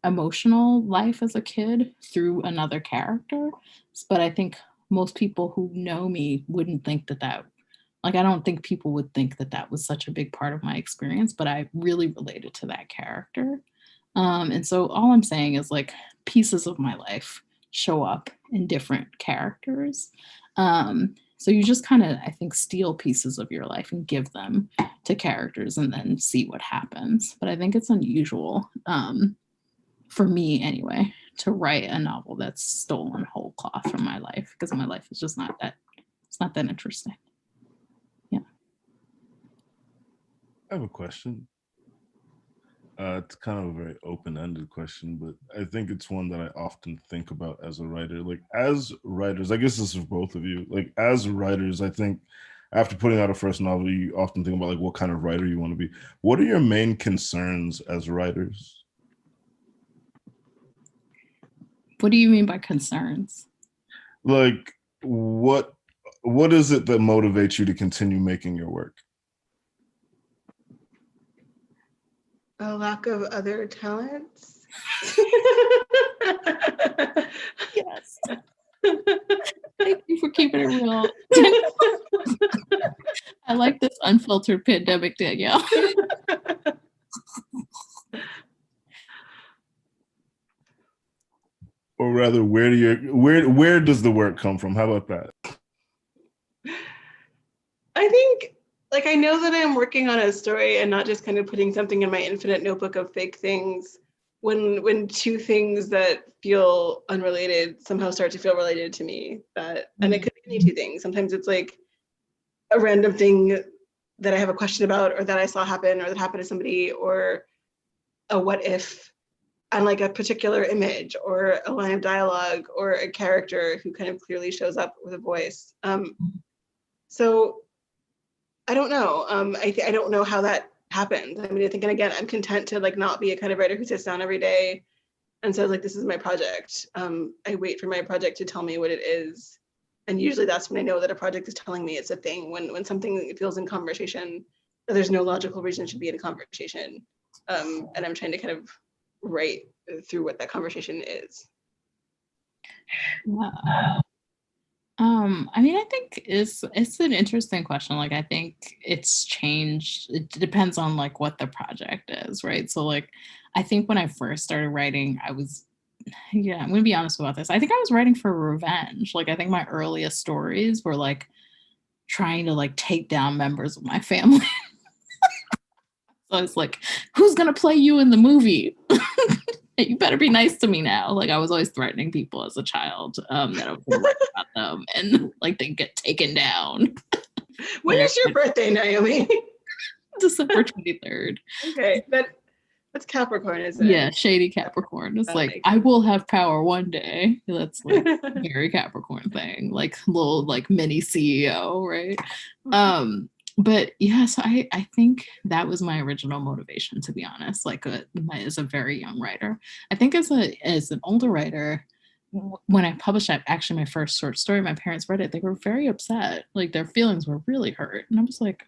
emotional life as a kid through another character. But I think most people who know me wouldn't think that, like, I don't think people would think that was such a big part of my experience, but I really related to that character. And so all I'm saying is like pieces of my life show up in different characters. So you just kind of, I think, steal pieces of your life and give them to characters and then see what happens. But I think it's unusual, for me anyway, to write a novel that's stolen whole cloth from my life because my life is just not that, it's not that interesting. Yeah. I have a question. It's kind of a very open-ended question, but I think it's one that I often think about as a writer. Like as writers, I guess this is for both of you. Like as writers, I think after putting out a first novel, you often think about like what kind of writer you want to be. What are your main concerns as writers? What do you mean by concerns? Like what is it that motivates you to continue making your work? A lack of other talents. Yes. Thank you for keeping it real. I like this unfiltered pandemic, Danielle. Or rather, where does the work come from? How about that? I think, like, I know that I'm working on a story and not just kind of putting something in my infinite notebook of fake things when two things that feel unrelated somehow start to feel related to me. And it could be any two things. Sometimes it's like a random thing that I have a question about or that I saw happen or that happened to somebody, or a what if on like a particular image or a line of dialogue or a character who kind of clearly shows up with a voice. So I don't know. I don't know how that happens. I mean, I think, and again, I'm content to like not be a kind of writer who sits down every day and says like, this is my project. I wait for my project to tell me what it is. And usually that's when I know that a project is telling me it's a thing. When something feels in conversation, that there's no logical reason it should be in a conversation. And I'm trying to kind of write through what that conversation is. I mean, I think it's an interesting question. Like, I think it's changed. It depends on like what the project is, right? So like, I think when I first started writing, I'm gonna be honest about this. I think I was writing for revenge. Like, I think my earliest stories were like trying to like take down members of my family. So it's like, who's gonna play you in the movie? You better be nice to me now. Like I was always threatening people as a child that I was gonna write about them and like they get taken down. When is your birthday, Naomi? December 23rd. Okay, that's Capricorn, isn't it? Yeah, shady Capricorn. It's like I will have power one day. That's like very Capricorn thing, like little like mini CEO, right? But yeah, so I think that was my original motivation, to be honest, like as a very young writer. I think as an older writer, when I published actually my first short story, my parents read it, they were very upset. Like their feelings were really hurt. And I was like,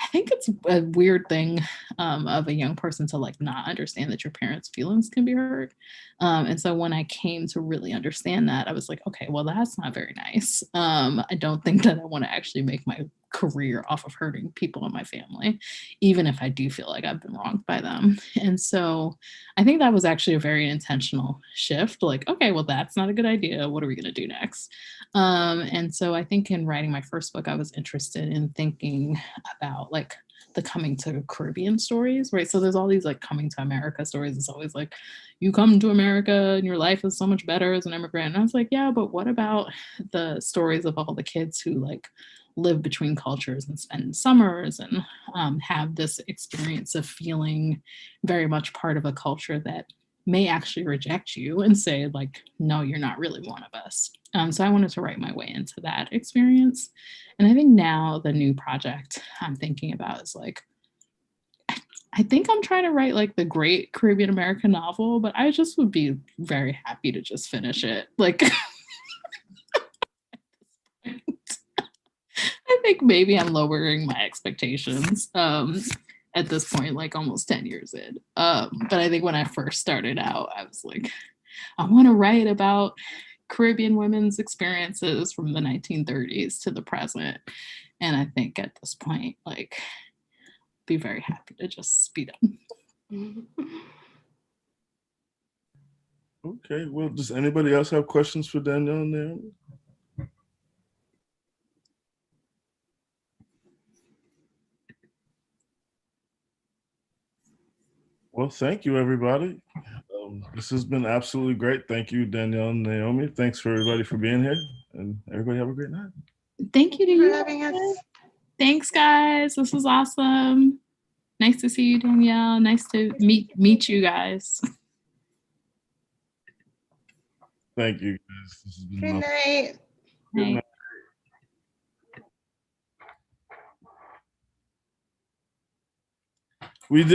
I think it's a weird thing of a young person to like not understand that your parents' feelings can be hurt. And so when I came to really understand that, I was like, okay, well, that's not very nice. I don't think that I want to actually make my career off of hurting people in my family, even if I do feel like I've been wronged by them. And so I think that was actually a very intentional shift. Like, okay, well, that's not a good idea. What are we going to do next? And so I think in writing my first book, I was interested in thinking about like the coming to Caribbean stories, right? So there's all these like coming to America stories. It's always like, you come to America and your life is so much better as an immigrant. And I was like, yeah, but what about the stories of all the kids who like live between cultures and spend summers and have this experience of feeling very much part of a culture that may actually reject you and say like, no, you're not really one of us. So I wanted to write my way into that experience. And I think now the new project I'm thinking about is like, I think I'm trying to write like the great Caribbean American novel, but I just would be very happy to just finish it. Like, I think maybe I'm lowering my expectations at this point, like almost 10 years in. But I think when I first started out, I was like, I want to write about Caribbean women's experiences from the 1930s to the present. And I think at this point, like, be very happy to just be done. Okay, well, does anybody else have questions for Danielle and Naomi? Well, thank you, everybody. This has been absolutely great. Thank you, Danielle and Naomi. Thanks for everybody for being here, and everybody have a great night. Thank you to for you. having us. Thanks, guys. This was awesome. Nice to see you, Danielle. Nice to meet you guys. Thank you, guys. This has been Good awesome. night. Good night. We did.